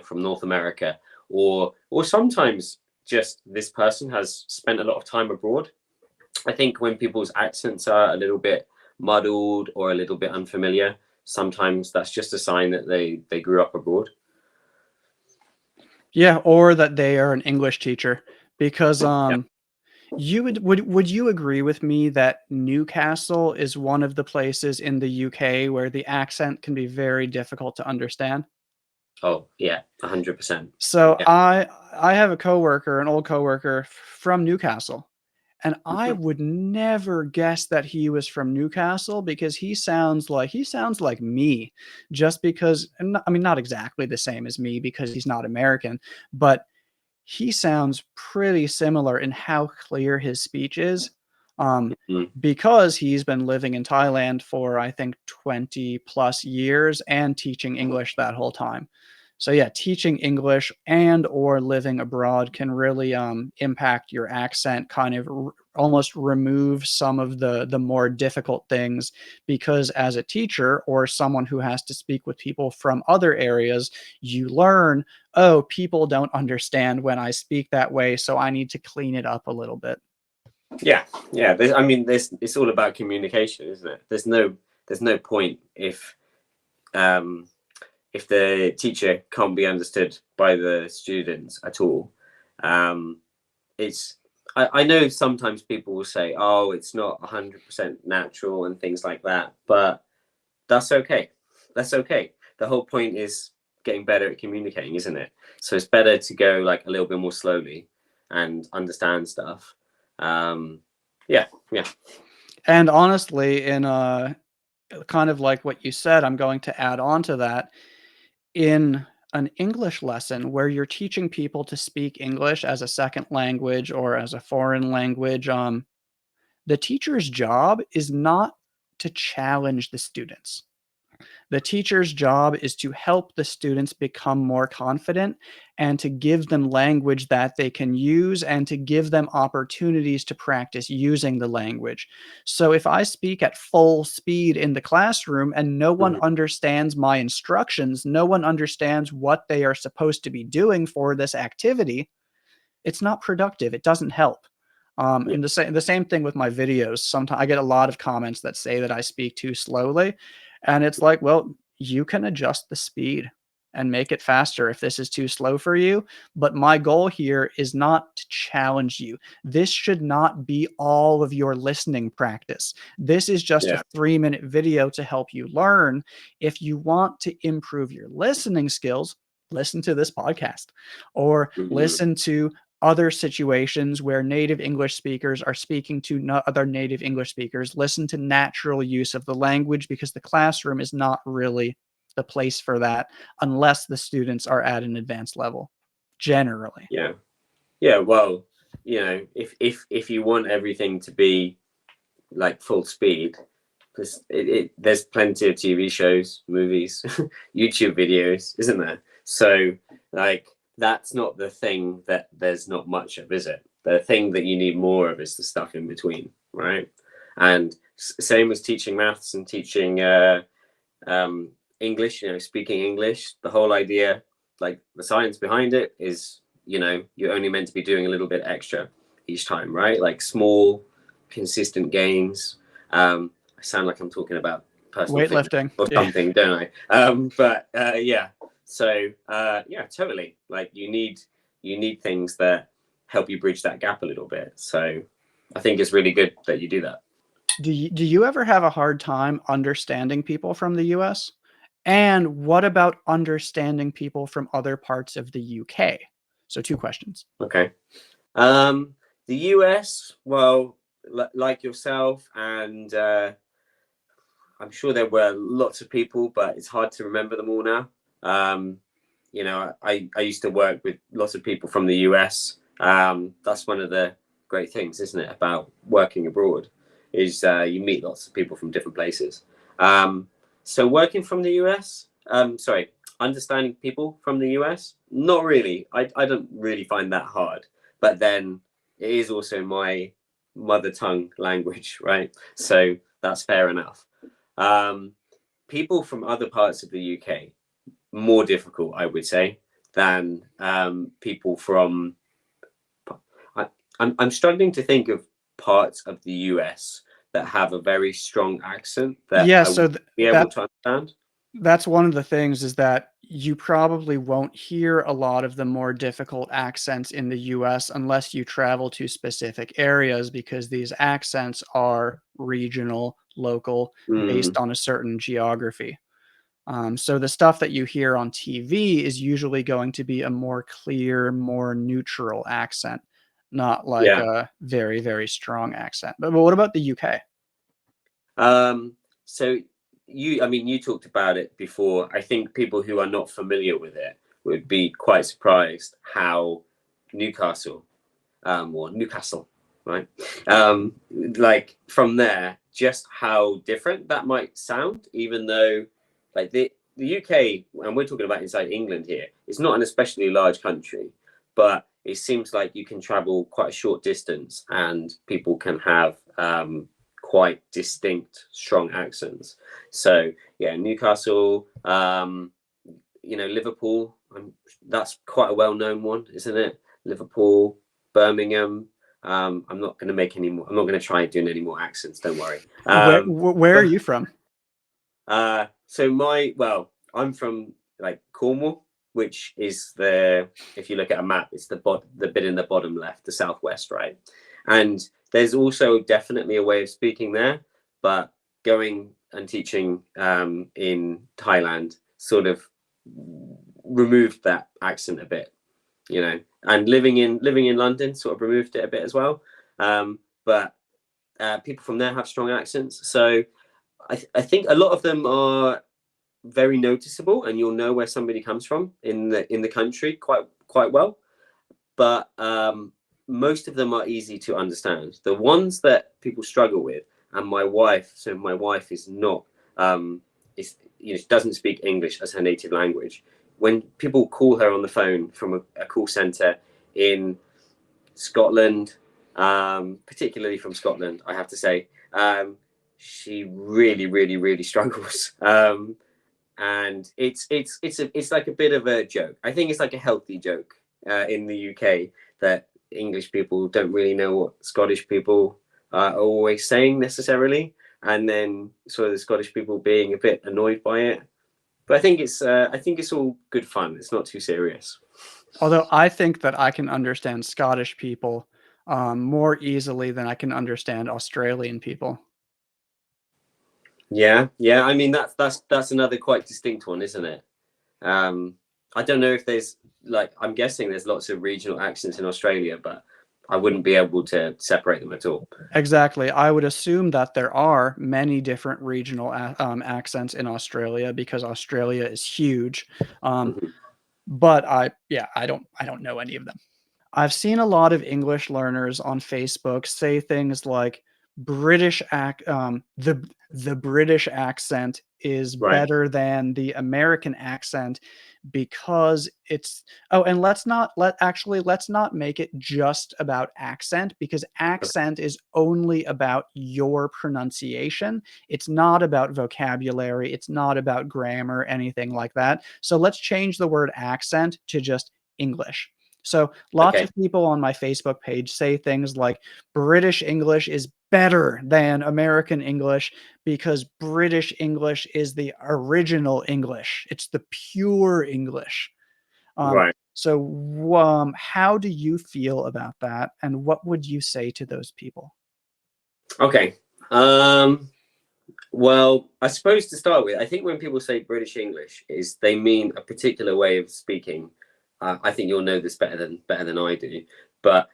from North America, or sometimes just this person has spent a lot of time abroad. I think when people's accents are a little bit muddled or a little bit unfamiliar, sometimes that's just a sign that they grew up abroad. Yeah, or that they are an English teacher because Yeah. you would you agree with me that Newcastle is one of the places in the UK where the accent can be very difficult to understand? Oh, yeah, 100%. So Yeah. I have a coworker, an old coworker from Newcastle, and I Mhm. would never guess that he was from Newcastle because he sounds like me just because I mean not exactly the same as me because he's not American, but he sounds pretty similar in how clear his speech is, Mhm. because he's been living in Thailand for, I think, 20 plus years and teaching English that whole time. So yeah, teaching English and or living abroad can really impact your accent, kind of almost remove some of the more difficult things because as a teacher or someone who has to speak with people from other areas, you learn, oh, people don't understand when I speak that way, so I need to clean it up a little bit. Yeah, yeah. I mean, it's all about communication, isn't it? There's no point um, if the teacher can't be understood by the students at all. Um, it's I know sometimes people will say, "Oh, it's not 100% natural" and things like that, but that's okay. That's okay. The whole point is getting better at communicating, isn't it? So it's better to go like a little bit more slowly and understand stuff. Um, yeah, yeah. And honestly, in kind of like what you said, I'm going to add on to that. In an English lesson where you're teaching people to speak English as a second language or as a foreign language, the teacher's job is not to challenge the students. The teacher's job is to help the students become more confident and to give them language that they can use and to give them opportunities to practice using the language. So if I speak at full speed in the classroom and no one Mhm. understands my instructions, no one understands what they are supposed to be doing for this activity, it's not productive. It doesn't help. Yeah, And the same thing with my videos. Sometimes I get a lot of comments that say that I speak too slowly, and it's like, well, you can adjust the speed and make it faster if this is too slow for you. But my goal here is not to challenge you. This should not be all of your listening practice. This is just a yeah. 3-minute video to help you learn. If you want to improve your listening skills, listen to this podcast or Mhm. listen to other situations where native English speakers are speaking to no other native English speakers. Listen to natural use of the language because the classroom is not really the place for that unless the students are at an advanced level, generally. Yeah, yeah. Well, if you want everything to be like full speed, there's plenty of TV shows, movies, YouTube videos, isn't there? So like that's not the thing that there's not much of, is it? The thing that you need more of is the stuff in between, right? And same as teaching maths and teaching um, English, speaking English. The whole idea, like the science behind it, is you're only meant to be doing a little bit extra each time, right? Like small, consistent gains. I sound like I'm talking about personal fitness Weightlifting. or Yeah. something, don't I? But yeah. So yeah, totally. Like you need things that help you bridge that gap a little bit. So I think it's really good that you do that. Do you ever have a hard time understanding people from the US? And what about understanding people from other parts of the UK? So 2 questions. Okay. Um, the US, well, like yourself, and I'm sure there were lots of people, but it's hard to remember them all now. Um, I used to work with lots of people from the US. That's one of the great things, isn't it, about working abroad, is you meet lots of people from different places. So working from the US, sorry, understanding people from the US, not really. I don't really find that hard. But then it is also my mother tongue language, right? So that's fair enough. Um, People from other parts of the UK, more difficult, I would say, than people from. I, I'm struggling to think of parts of the US that have a very strong accent that Yeah, I would so be able that to understand. That's one of the things is that you probably won't hear a lot of the more difficult accents in the US unless you travel to specific areas because these accents are regional, local, based Mm, on a certain geography. So the stuff that you hear on TV is usually going to be a more clear, more neutral accent, not like yeah. a very, very strong accent. But what about the UK? So I mean, you talked about it before. I think people who are not familiar with it would be quite surprised how Newcastle, or Newcastle, right? Like from there, just how different that might sound, even though like the UK, and we're talking about inside England here, it's not an especially large country, but it seems like you can travel quite a short distance and people can have quite distinct, strong accents. So yeah, Newcastle, Liverpool, that's quite a well-known one, isn't it? Liverpool, Birmingham. I'm not going to make any more. I'm not going to try doing any more accents. Don't worry. Where are But you from? I'm from like Cornwall, which is if you look at a map, it's the bit in the bottom left, the southwest, right? And there's also definitely a way of speaking there, but going and teaching in Thailand sort of removed that accent a bit, and living in London sort of removed it a bit as well. But people from there have strong accents, so I think a lot of them are very noticeable, and you'll know where somebody comes from in the country quite well. But most of them are easy to understand. The ones that people struggle with, and my wife is not, she doesn't speak English as her native language. When people call her on the phone from a call center in Scotland, particularly from Scotland, I have to say, she really, really, really struggles. And it's like a bit of a joke. I think it's like a healthy joke in the UK that English people don't really know what Scottish people are always saying necessarily, and then sort of the Scottish people being a bit annoyed by it. But I think it's all good fun. It's not too serious. Although I think that I can understand Scottish people more easily than I can understand Australian people. Yeah, yeah. I mean that's another quite distinct one, isn't it? Um, I don't know if there's like I'm guessing there's lots of regional accents in Australia, but I wouldn't be able to separate them at all. Exactly. I would assume that there are many different regional accents in Australia because Australia is huge. Um, Mhm. but I don't know any of them. I've seen a lot of English learners on Facebook say things like the British accent is Right. better than the American accent because it's oh, and let's not make it just about accent because accent is only about your pronunciation. It's not about vocabulary, it's not about grammar, anything like that. So let's change the word accent to just English. So lots Okay. of people on my Facebook page say things like British English is better than American English because British English is the original English. It's the pure English. Right. How do you feel about that? And what would you say to those people? Okay. Um, well, I suppose to start with, I think when people say British English, is they mean a particular way of speaking. I think you'll know this better than I do, but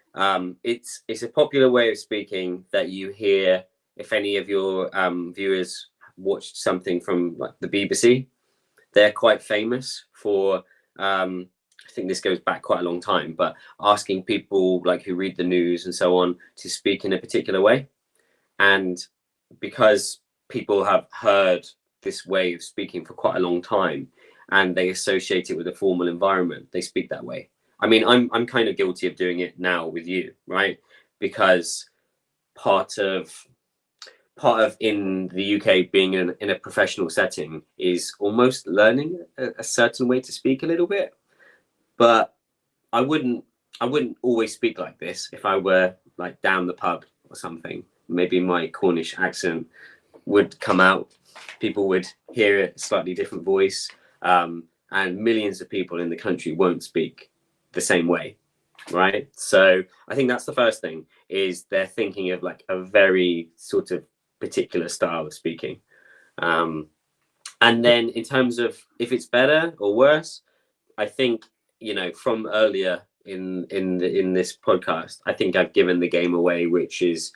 it's a popular way of speaking that you hear if any of your viewers watched something from like the BBC. They're quite famous for. I think this goes back quite a long time, but asking people like who read the news and so on to speak in a particular way. And because people have heard this way of speaking for quite a long time and they associate it with a formal environment, they speak that way. I mean, I'm kind of guilty of doing it now with you, right? Because part of part of in the UK being in a professional setting is almost learning a certain way to speak a little bit. But I wouldn't I wouldn't always speak like this if I were like down the pub or something. Maybe my Cornish accent would come out. people would hear a slightly different voice, and millions of people in the country won't speak the same way, right? So I think that's the first thing, is they're thinking of like a very sort of particular style of speaking. And then in terms of if it's better or worse, I think, from earlier in this podcast, I think I've given the game away, which is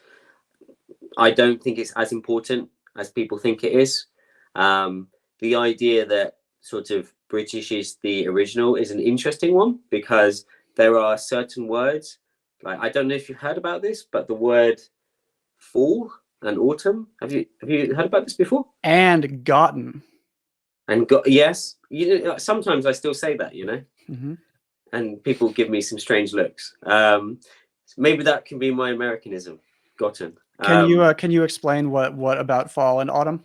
I don't think it's as important as people think it is. The idea that sort of British is the original is an interesting one, because there are certain words, like, I don't know if you've heard about this, but the word fall and autumn. Have you heard about this before? And gotten. And yes, sometimes I still say that, Mm-hmm. and people give me some strange looks. Maybe that can be my Americanism, gotten. Can you explain what about fall and autumn?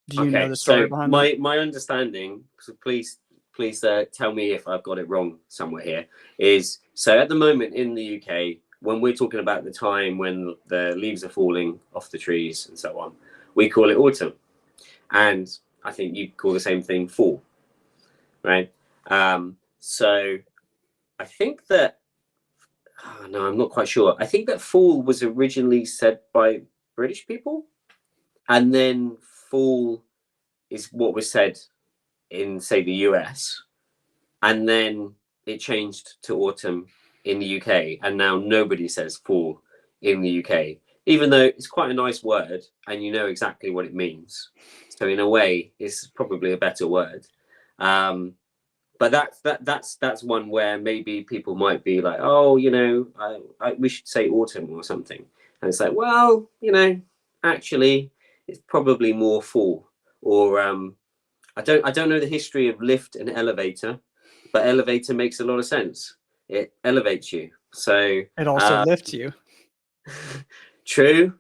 Do you know Okay, the story so behind that? my understanding, so please tell me if I've got it wrong somewhere here, is so at the moment in the UK, when we're talking about the time when the leaves are falling off the trees and so on, we call it autumn, and I think you call the same thing fall, right? So I think that no, I'm not quite sure. I think that fall was originally said by British people, and then fall is what was said in, say, the US, and then it changed to autumn in the UK, and now nobody says fall in the UK, even though it's quite a nice word and you know exactly what it means. So in a way, it's probably a better word. But that's one where maybe people might be like, oh, we should say autumn or something, and it's like, well, actually, it's probably more fall. Or I don't know the history of lift and elevator, but elevator makes a lot of sense. It elevates you. So It also lifts you. true.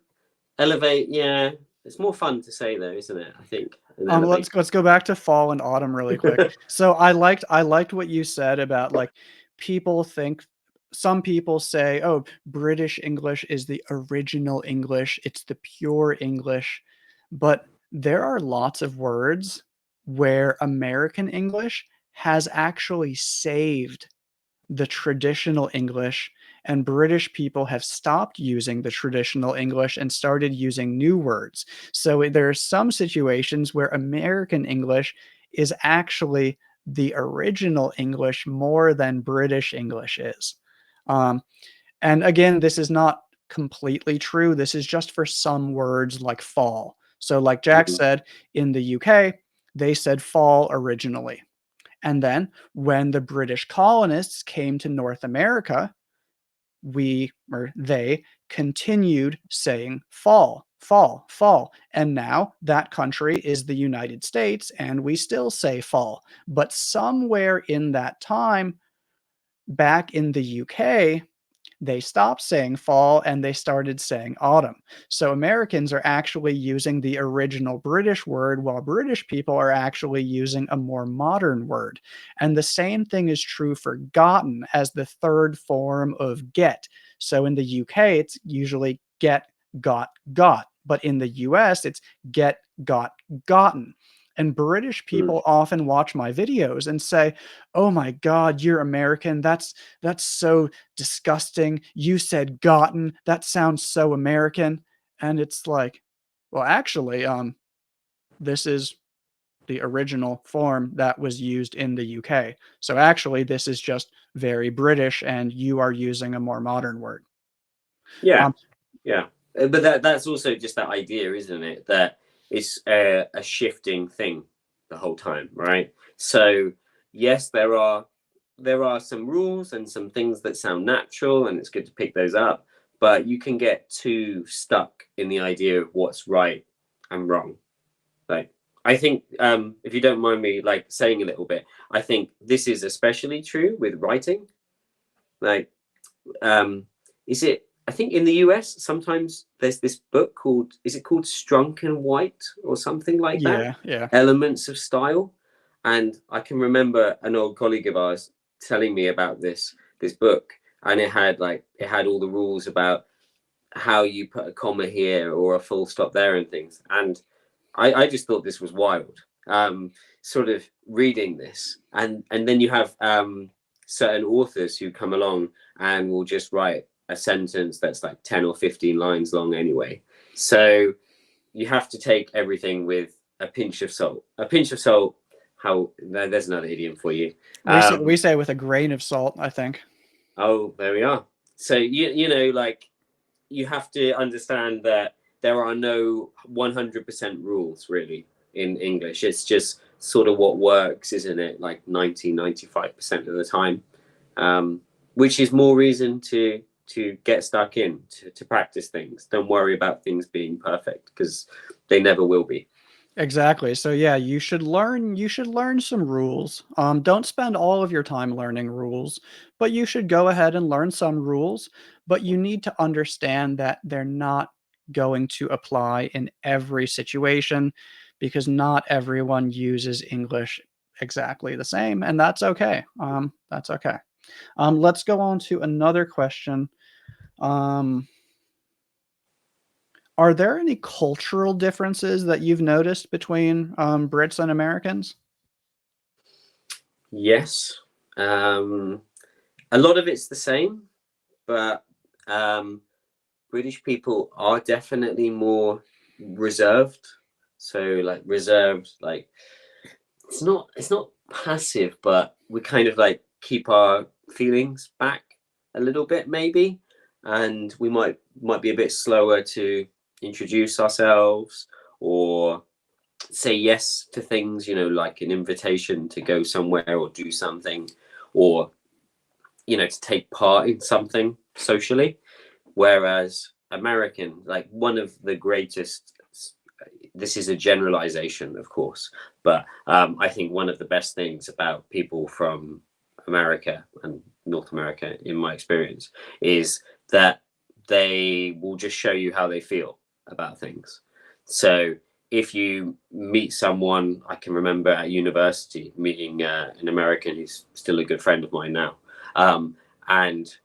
Elevate, yeah. It's more fun to say though, isn't it? I think an elevator. Let's go back to fall and autumn really quick. So I liked what you said about like people think some people say, "Oh, British English is the original English. It's the pure English." But there are lots of words where American English has actually saved the traditional English, and British people have stopped using the traditional English and started using new words. So there are some situations where American English is actually the original English more than British English is. Um, and again, this is not completely true. This is just for some words like fall. So, like Jack Mhm. said, in the UK, they said fall originally. And then when the British colonists came to North America, they continued saying fall, fall, fall. And now that country is the United States and we still say fall. But somewhere in that time, back in the UK, they stopped saying fall and they started saying autumn. So Americans are actually using the original British word while British people are actually using a more modern word. And the same thing is true for gotten as the third form of get. So in the UK, it's usually get, got. But in the US, it's get, got, gotten. And British Mm. people often watch my videos and say, "Oh my God, you're American. That's so disgusting. You said gotten. That sounds so American." And it's like, well, actually, this is the original form that was used in the UK. So actually, this is just very British, and you are using a more modern word. Yeah, Um, yeah. But that's also just that idea, isn't it? That it's a shifting thing the whole time, right? So yes, there are some rules and some things that sound natural, and it's good to pick those up. But you can get too stuck in the idea of what's right and wrong. Like, I think, if you don't mind me like saying a little bit, I think this is especially true with writing. Like, is it? I think in the US sometimes there's this book called, is it called Strunk and White or something like that? yeah, yeah. Elements of Style, and I can remember an old colleague of ours telling me about this book, and it had all the rules about how you put a comma here or a full stop there and things. And I just thought this was wild. Sort of reading this, and then you have certain authors who come along and will just write a sentence that's like 10 or 15 lines long anyway. So you have to take everything with a pinch of salt. A pinch of salt. How there's another idiom for you. We say with a grain of salt, I think. Oh, there we are. So you know, like, you have to understand that there are no 100% rules really in English. It's just sort of what works, isn't it? Like 95% of the time, which is more reason to get stuck in, to practice things. Don't worry about things being perfect, because they never will be. Exactly. So yeah, you should learn some rules. Don't spend all of your time learning rules, but you should go ahead and learn some rules, but you need to understand that they're not going to apply in every situation because not everyone uses English exactly the same, and that's okay. That's okay. Let's go on to another question. Um, Are there any cultural differences that you've noticed between, Brits and Americans? Yes, um, a lot of it's the same, but um, British people are definitely more reserved. So like reserved, like it's not passive, but we kind of like keep our feelings back a little bit maybe, and we might be a bit slower to introduce ourselves or say yes to things, like an invitation to go somewhere or do something, or to take part in something socially. Whereas American, like one of the greatest, this is a generalization, of course, but I think one of the best things about people from America and North America, in my experience, is that they will just show you how they feel about things. So if you meet someone, I can remember at university meeting an American who's still a good friend of mine now, and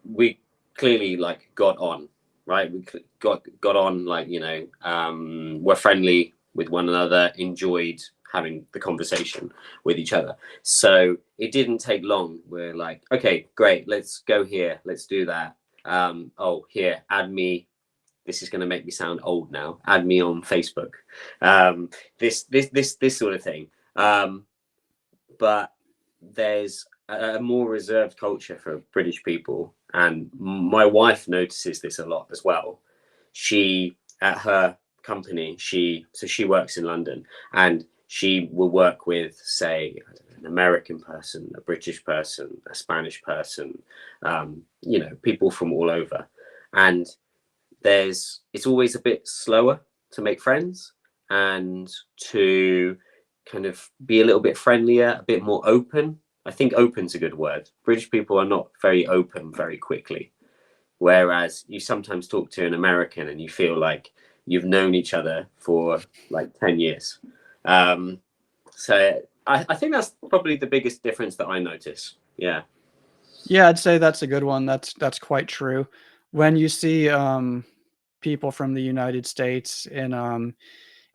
we clearly like got on, right? We got on, like, we're friendly with one another, enjoyed having the conversation with each other. So it didn't take long. We're like, okay, great, let's go here, let's do that. Oh, here, add me. This is going to make me sound old now. Add me on Facebook. This sort of thing. But there's a more reserved culture for British people, and my wife notices this a lot as well. She, at her company, she works in London, and she will work with, say, an American person, a British person, a Spanish person, people from all over, and it's always a bit slower to make friends and to kind of be a little bit friendlier, a bit more open. I think open's a good word. British people are not very open very quickly. Whereas you sometimes talk to an American and you feel like you've known each other for like 10 years. Um, so I think that's probably the biggest difference that I notice. Yeah. Yeah, I'd say that's a good one. That's quite true. When you see, people from the United States in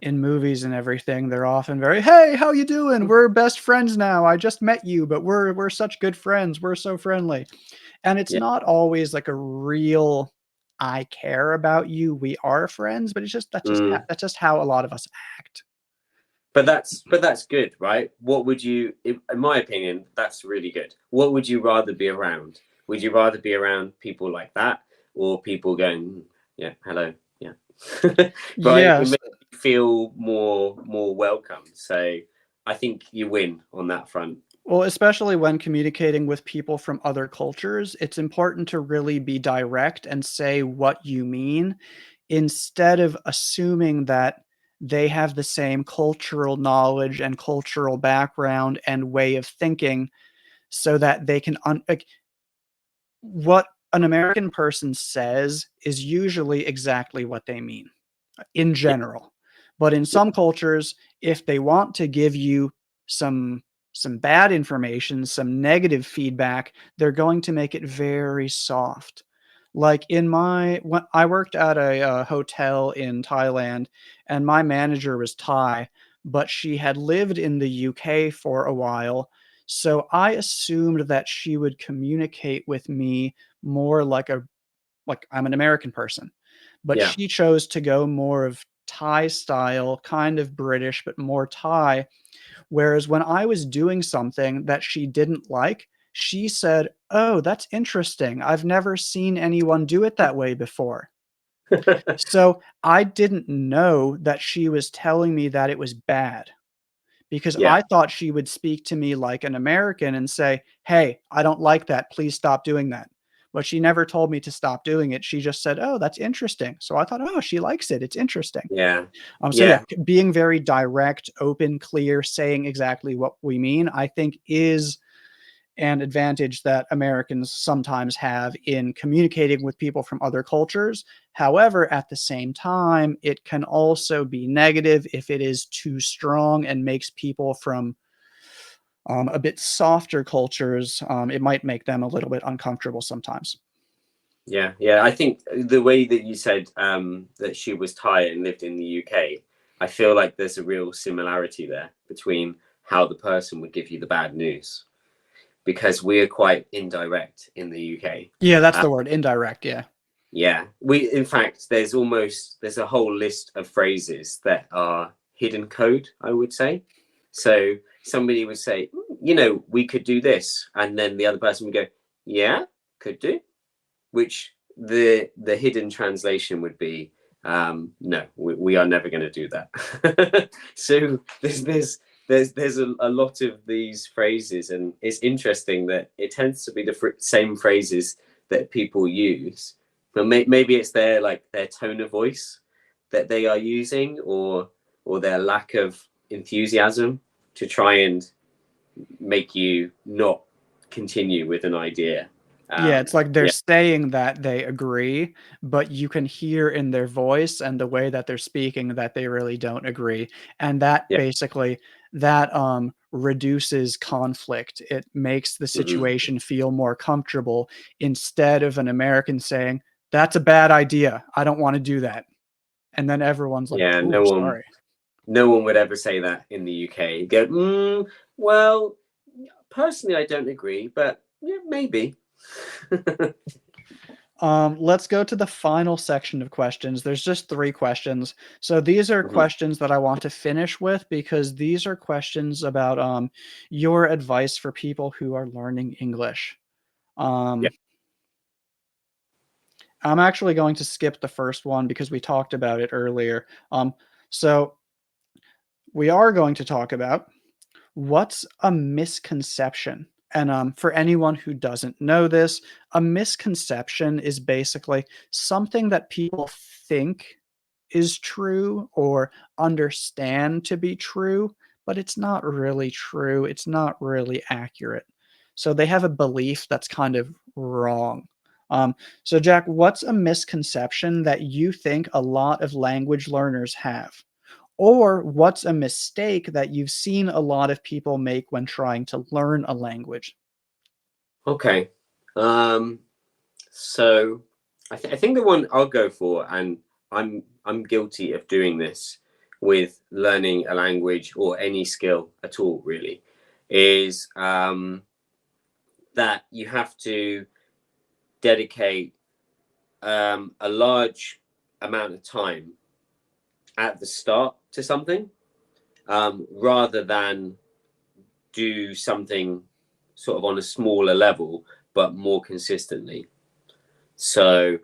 movies and everything, they're often very, "Hey, how you doing? We're best friends now. I just met you, but we're such good friends. We're so friendly." And it's Yeah. not always like a real, "I care about you, we are friends," but it's just Mm. that's just how a lot of us act. But that's good, right? What would you, in my opinion, that's really good. What would you rather be around? Would you rather be around people like that, or people going, yeah, hello, yeah, right? It Yes. makes you feel more welcome. So I think you win on that front. Well, especially when communicating with people from other cultures, it's important to really be direct and say what you mean instead of assuming that they have the same cultural knowledge and cultural background and way of thinking so that they can like, what an American person says is usually exactly what they mean in Yeah, general. But in yeah, some cultures, if they want to give you some some bad information, some negative feedback, they're going to make it very soft. Like when I worked at a hotel in Thailand, and my manager was Thai, but she had lived in the UK for a while. So I assumed that she would communicate with me more like I'm an American person. But Yeah. she chose to go more of Thai style, kind of British, but more Thai. Whereas when I was doing something that she didn't like, she said, "Oh, that's interesting. I've never seen anyone do it that way before." So I didn't know that she was telling me that it was bad because Yeah. I thought she would speak to me like an American and say, "Hey, I don't like that. Please stop doing that." But she never told me to stop doing it. She just said, "Oh, that's interesting." So I thought, "Oh, she likes it. It's interesting." Yeah. So yeah, Yeah. being very direct, open, clear, saying exactly what we mean, I think is an advantage that Americans sometimes have in communicating with people from other cultures. However, at the same time, it can also be negative if it is too strong and makes people from a bit softer cultures, it might make them a little bit uncomfortable sometimes. Yeah, yeah. I think the way that you said that she was Thai and lived in the UK, I feel like there's a real similarity there between how the person would give you the bad news, because we're quite indirect in the UK. Yeah, that's Uh, the word, indirect. Yeah. yeah, we in fact there's a whole list of phrases that are hidden code, I would say. So somebody would say, you know, we could do this, and then the other person would go, yeah, could do, which the hidden translation would be no, we are never going to do that. So there's a lot of these phrases, and it's interesting that it tends to be the same phrases that people use, but maybe it's their like their tone of voice that they are using, or their lack of enthusiasm to try and make you not continue with an idea. Yeah, it's like they're Yeah. saying that they agree, but you can hear in their voice and the way that they're speaking that they really don't agree. And that Yeah. basically that reduces conflict. It makes the Mhm. situation feel more comfortable instead of an American saying, "That's a bad idea. I don't want to do that." And then everyone's like, Yeah, "Ooh, sorry." no one would ever say that in the UK. Go, well, personally, I don't agree, but yeah, maybe. Let's go to the final section of questions. There's just 3 questions. So these are Mhm. questions that I want to finish with because these are questions about your advice for people who are learning English. Yeah. Um, I'm actually going to skip the first one because we talked about it earlier. So we are going to talk about what's a misconception? And for anyone who doesn't know this, a misconception is basically something that people think is true or understand to be true, but it's not really true. It's not really accurate. So they have a belief that's kind of wrong. So, Jack, what's a misconception that you think a lot of language learners have? Or what's a mistake that you've seen a lot of people make when trying to learn a language? Okay. Um, so I think the one I'll go for, and I'm guilty of doing this with learning a language or any skill at all, really, is that you have to dedicate a large amount of time at the start to something, rather than do something sort of on a smaller level but more consistently. So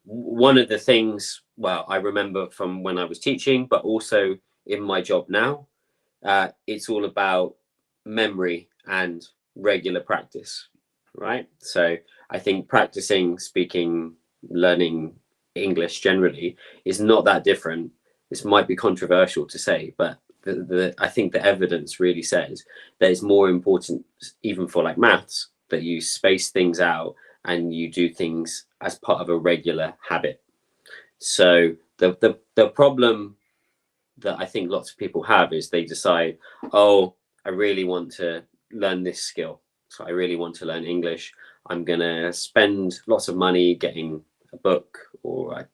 one of the things, well, I remember from when I was teaching, but also in my job now, it's all about memory and regular practice, right? So I think practicing speaking, learning English generally is not that different. This might be controversial to say, but I think the evidence really says that it's more important, even for like maths, that you space things out and you do things as part of a regular habit. So the problem that I think lots of people have is they decide, oh, I really want to learn this skill. So I really want to learn English. I'm going to spend lots of money getting a book, or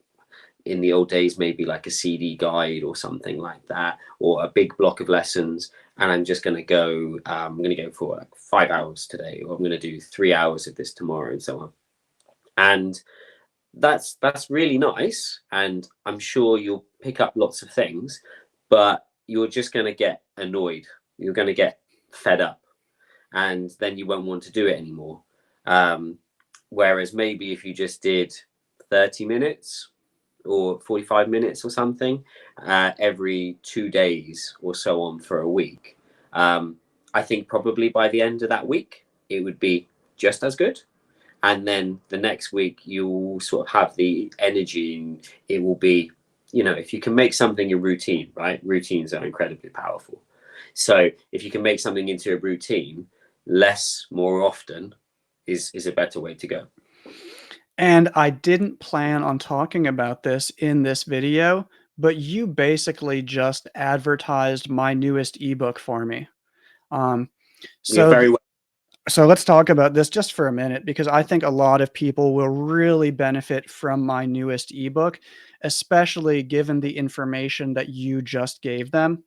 in the old days, maybe like a CD guide or something like that, or a big block of lessons. And I'm just going to go, I'm going to go for like 5 hours today, or I'm going to do 3 hours of this tomorrow, and so on. And that's really nice. And I'm sure you'll pick up lots of things, but you're just going to get annoyed. You're going to get fed up, and then you won't want to do it anymore. Whereas maybe if you just did 30 minutes or 45 minutes or something every 2 days or so on for a week, I think probably by the end of that week, it would be just as good. And then the next week, you'll sort of have the energy, and it will be, if you can make something a routine, right? Routines are incredibly powerful. So if you can make something into a routine, less more often is a better way to go. And I didn't plan on talking about this in this video, but you basically just advertised my newest ebook for me. Um, You're so very well. so let's talk about this just for a minute, because I think a lot of people will really benefit from my newest ebook, especially given the information that you just gave them.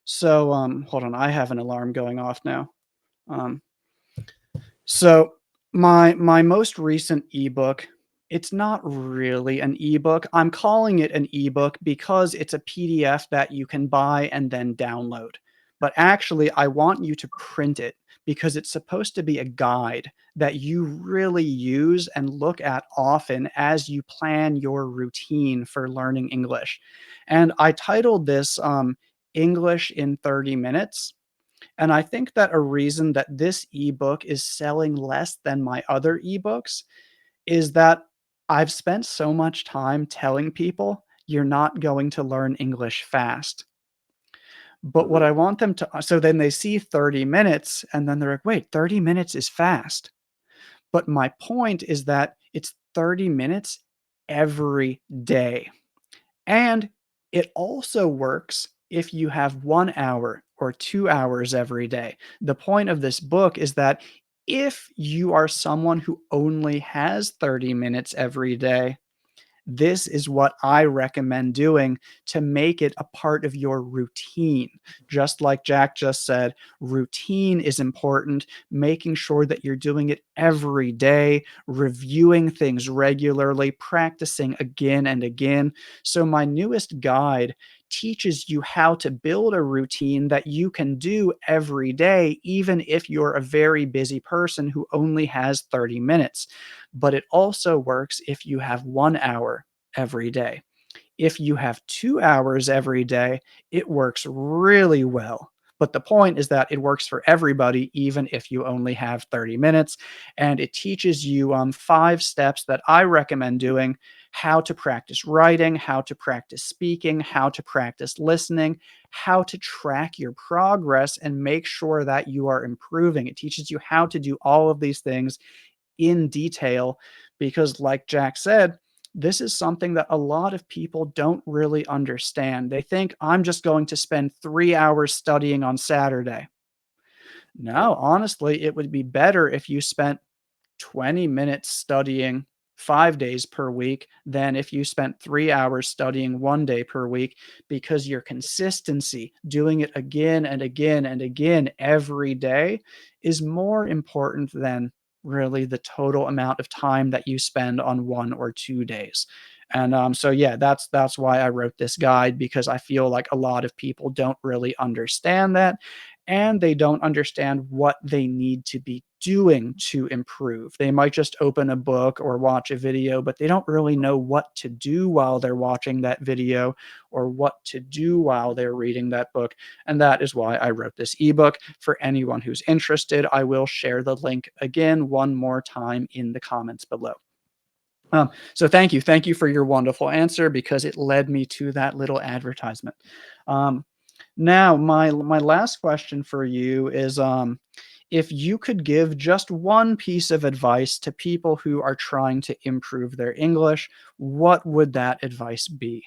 So hold on, I have an alarm going off now. Um, so my most recent ebook, it's not really an ebook. I'm calling it an ebook because it's a PDF that you can buy and then download. But actually, I want you to print it because it's supposed to be a guide that you really use and look at often as you plan your routine for learning English. And I titled this English in 30 Minutes. And I think that a reason that this ebook is selling less than my other ebooks is that I've spent so much time telling people you're not going to learn English fast. But what Mhm. I want them to, so then they see 30 minutes and then they're like, wait, 30 minutes is fast. But my point is that it's 30 minutes every day. And it also works if you have 1 hour or 2 hours every day. The point of this book is that if you are someone who only has 30 minutes every day, this is what I recommend doing to make it a part of your routine. Just like Jack just said, routine is important, making sure that you're doing it every day, reviewing things regularly, practicing again and again. So, my newest guide teaches you how to build a routine that you can do every day, even if you're a very busy person who only has 30 minutes. But it also works if you have 1 hour every day. If you have 2 hours every day, it works really well. But the point is that it works for everybody, even if you only have 30 minutes. And it teaches you 5 steps that I recommend doing: how to practice writing, how to practice speaking, how to practice listening, how to track your progress and make sure that you are improving. It teaches you how to do all of these things in detail because, like Jack said, this is something that a lot of people don't really understand. They think I'm just going to spend 3 hours studying on Saturday. Yeah. No, honestly, it would be better if you spent 20 minutes studying 5 days per week than if you spent 3 hours studying 1 day per week, because your consistency, doing it again and again and again every day, is more important than really the total amount of time that you spend on 1 or 2 days. And so yeah, that's why I wrote this guide, because I feel like a lot of people don't really understand that, and they don't understand what they need to be doing to improve. They might just open a book or watch a video, but they don't really know what to do while they're watching that video or what to do while they're reading that book. And that is why I wrote this ebook. For anyone who's interested, I will share the link again one more time in the comments below. So thank you. Thank you for your wonderful answer, because it led me to that little advertisement. Um, Now, my last question for you is, if you could give just one piece of advice to people who are trying to improve their English, what would that advice be?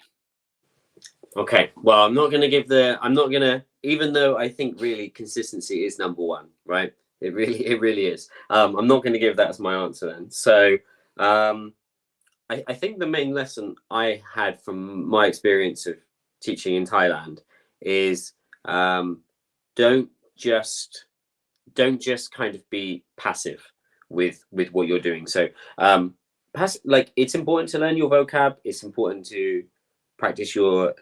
Okay. Well, I'm not going to, even though I think really consistency is number one, right? it really is. I'm not going to give that as my answer then. So I think the main lesson I had from my experience of teaching in Thailand is don't just don't just kind of be passive with what you're doing. So like it's important to learn your vocab. It's important to practice your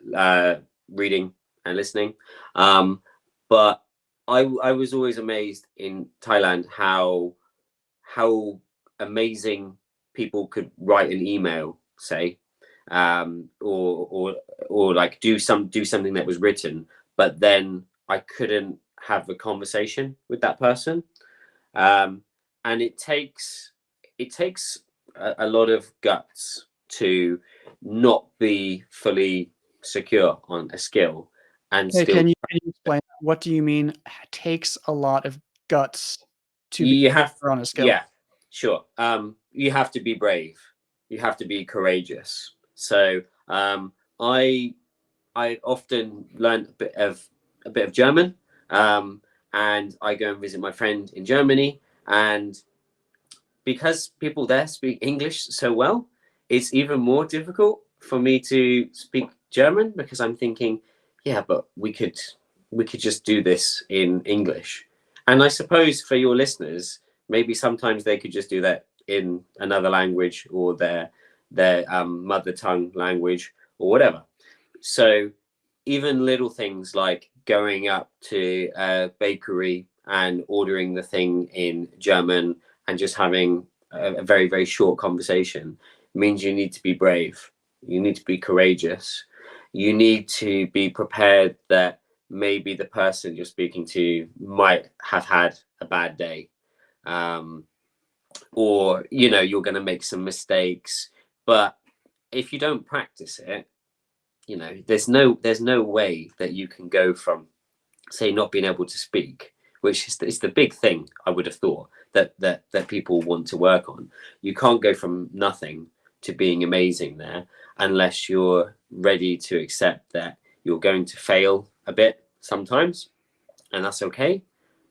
reading and listening. But I was always amazed in Thailand how amazing people could write an email, say, or like do something that was written, but then I couldn't have a conversation with that person. um, and it takes a lot of guts to not be fully secure on a skill and Hey, still can you explain that? What do you mean takes a lot of guts to be you have on a skill? yeah, sure. You have to be brave, you have to be courageous. So i I often learn a bit of German, and I go and visit my friend in Germany. And because people there speak English so well, it's even more difficult for me to speak German because I'm thinking, yeah, but we could just do this in English. And I suppose for your listeners, maybe sometimes they could just do that in another language or their mother tongue language or whatever. So even little things like going up to a bakery and ordering the thing in German and just having a very, very short conversation means you need to be brave. You need to be courageous. You need to be prepared that maybe the person you're speaking to might have had a bad day. Um, or, you're going to make some mistakes. But if you don't practice it, there's no way that you can go from, say, not being able to speak, which is the big thing I would have thought that people want to work on. You can't go from nothing to being amazing there unless you're ready to accept that you're going to fail a bit sometimes, and that's okay,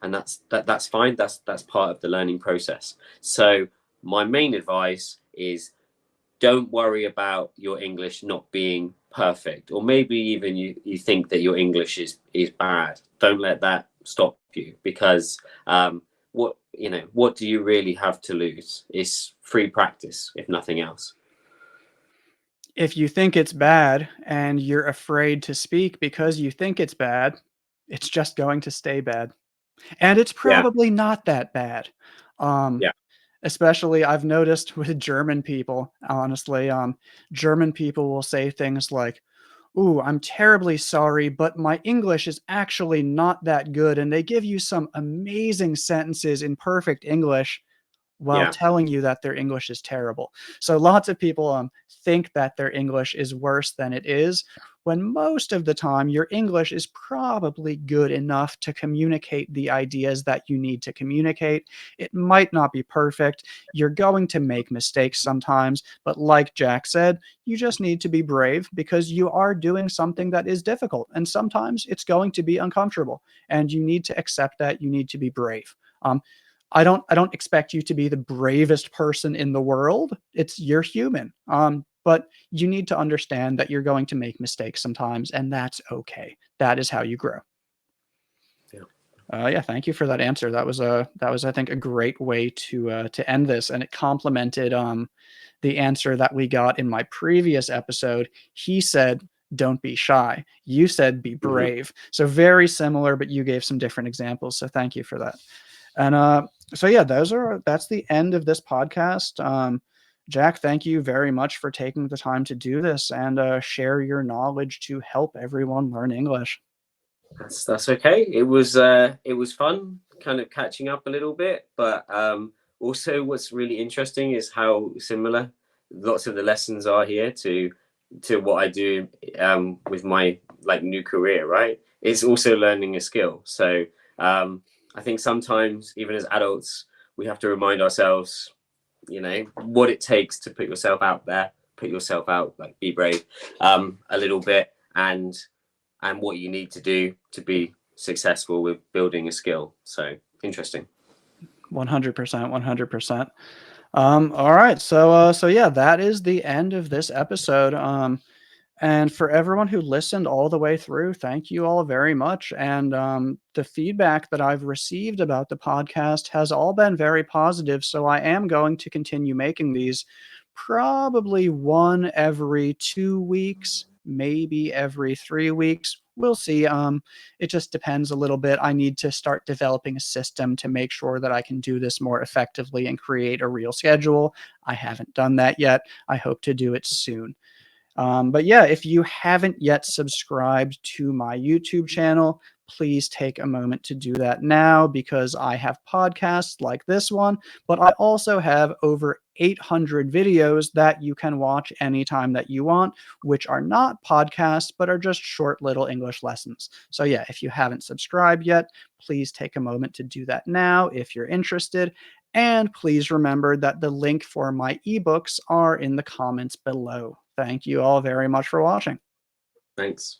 and that's fine. That's part of the learning process. So my main advice is, don't worry about your English not being perfect, or maybe even you think that your English is bad. Don't let that stop you, because what do you really have to lose? It's free practice, if nothing else. If you think it's bad and you're afraid to speak because you think it's bad, it's just going to stay bad. And it's Yeah, probably not that bad. Um, yeah, Especially I've noticed with German people, honestly, German people will say things like, "Ooh, I'm terribly sorry, but my English is actually not that good." And they give you some amazing sentences in perfect English while yeah, telling you that their English is terrible. So lots of people think that their English is worse than it is, when most of the time your English is probably good enough to communicate the ideas that you need to communicate. It might not be perfect. You're going to make mistakes sometimes, but like Jack said, you just need to be brave because you are doing something that is difficult, and sometimes it's going to be uncomfortable, and you need to accept that. You need to be brave. I don't expect you to be the bravest person in the world. You're human. But you need to understand that you're going to make mistakes sometimes, and that's okay. That is how you grow. yeah. Yeah, thank you for that answer. That was I think a great way to end this, and it complemented the answer that we got in my previous episode. He said, "Don't be shy." You said, "Be Mhm. brave." So very similar, but you gave some different examples. So thank you for that. And so yeah, that's the end of this podcast. Jack, thank you very much for taking the time to do this and share your knowledge to help everyone learn English. That's okay. It was fun, kind of catching up a little bit, but also what's really interesting is how similar lots of the lessons are here to what I do with my like new career. Right, it's also learning a skill. So I think sometimes even as adults we have to remind ourselves, what it takes to put yourself out there, put yourself out, like be brave a little bit, and what you need to do to be successful with building a skill. So interesting. 100%, 100%. All right. So yeah, that is the end of this episode. And for everyone who listened all the way through, thank you all very much. And the feedback that I've received about the podcast has all been very positive. So I am going to continue making these probably one every 2 weeks, maybe every 3 weeks. We'll see. It just depends a little bit. I need to start developing a system to make sure that I can do this more effectively and create a real schedule. I haven't done that yet. I hope to do it soon. But yeah, if you haven't yet subscribed to my YouTube channel, please take a moment to do that now because I have podcasts like this one, but I also have over 800 videos that you can watch anytime that you want, which are not podcasts, but are just short little English lessons. So yeah, if you haven't subscribed yet, please take a moment to do that now if you're interested. And please remember that the link for my ebooks are in the comments below. Thank you all very much for watching. Thanks.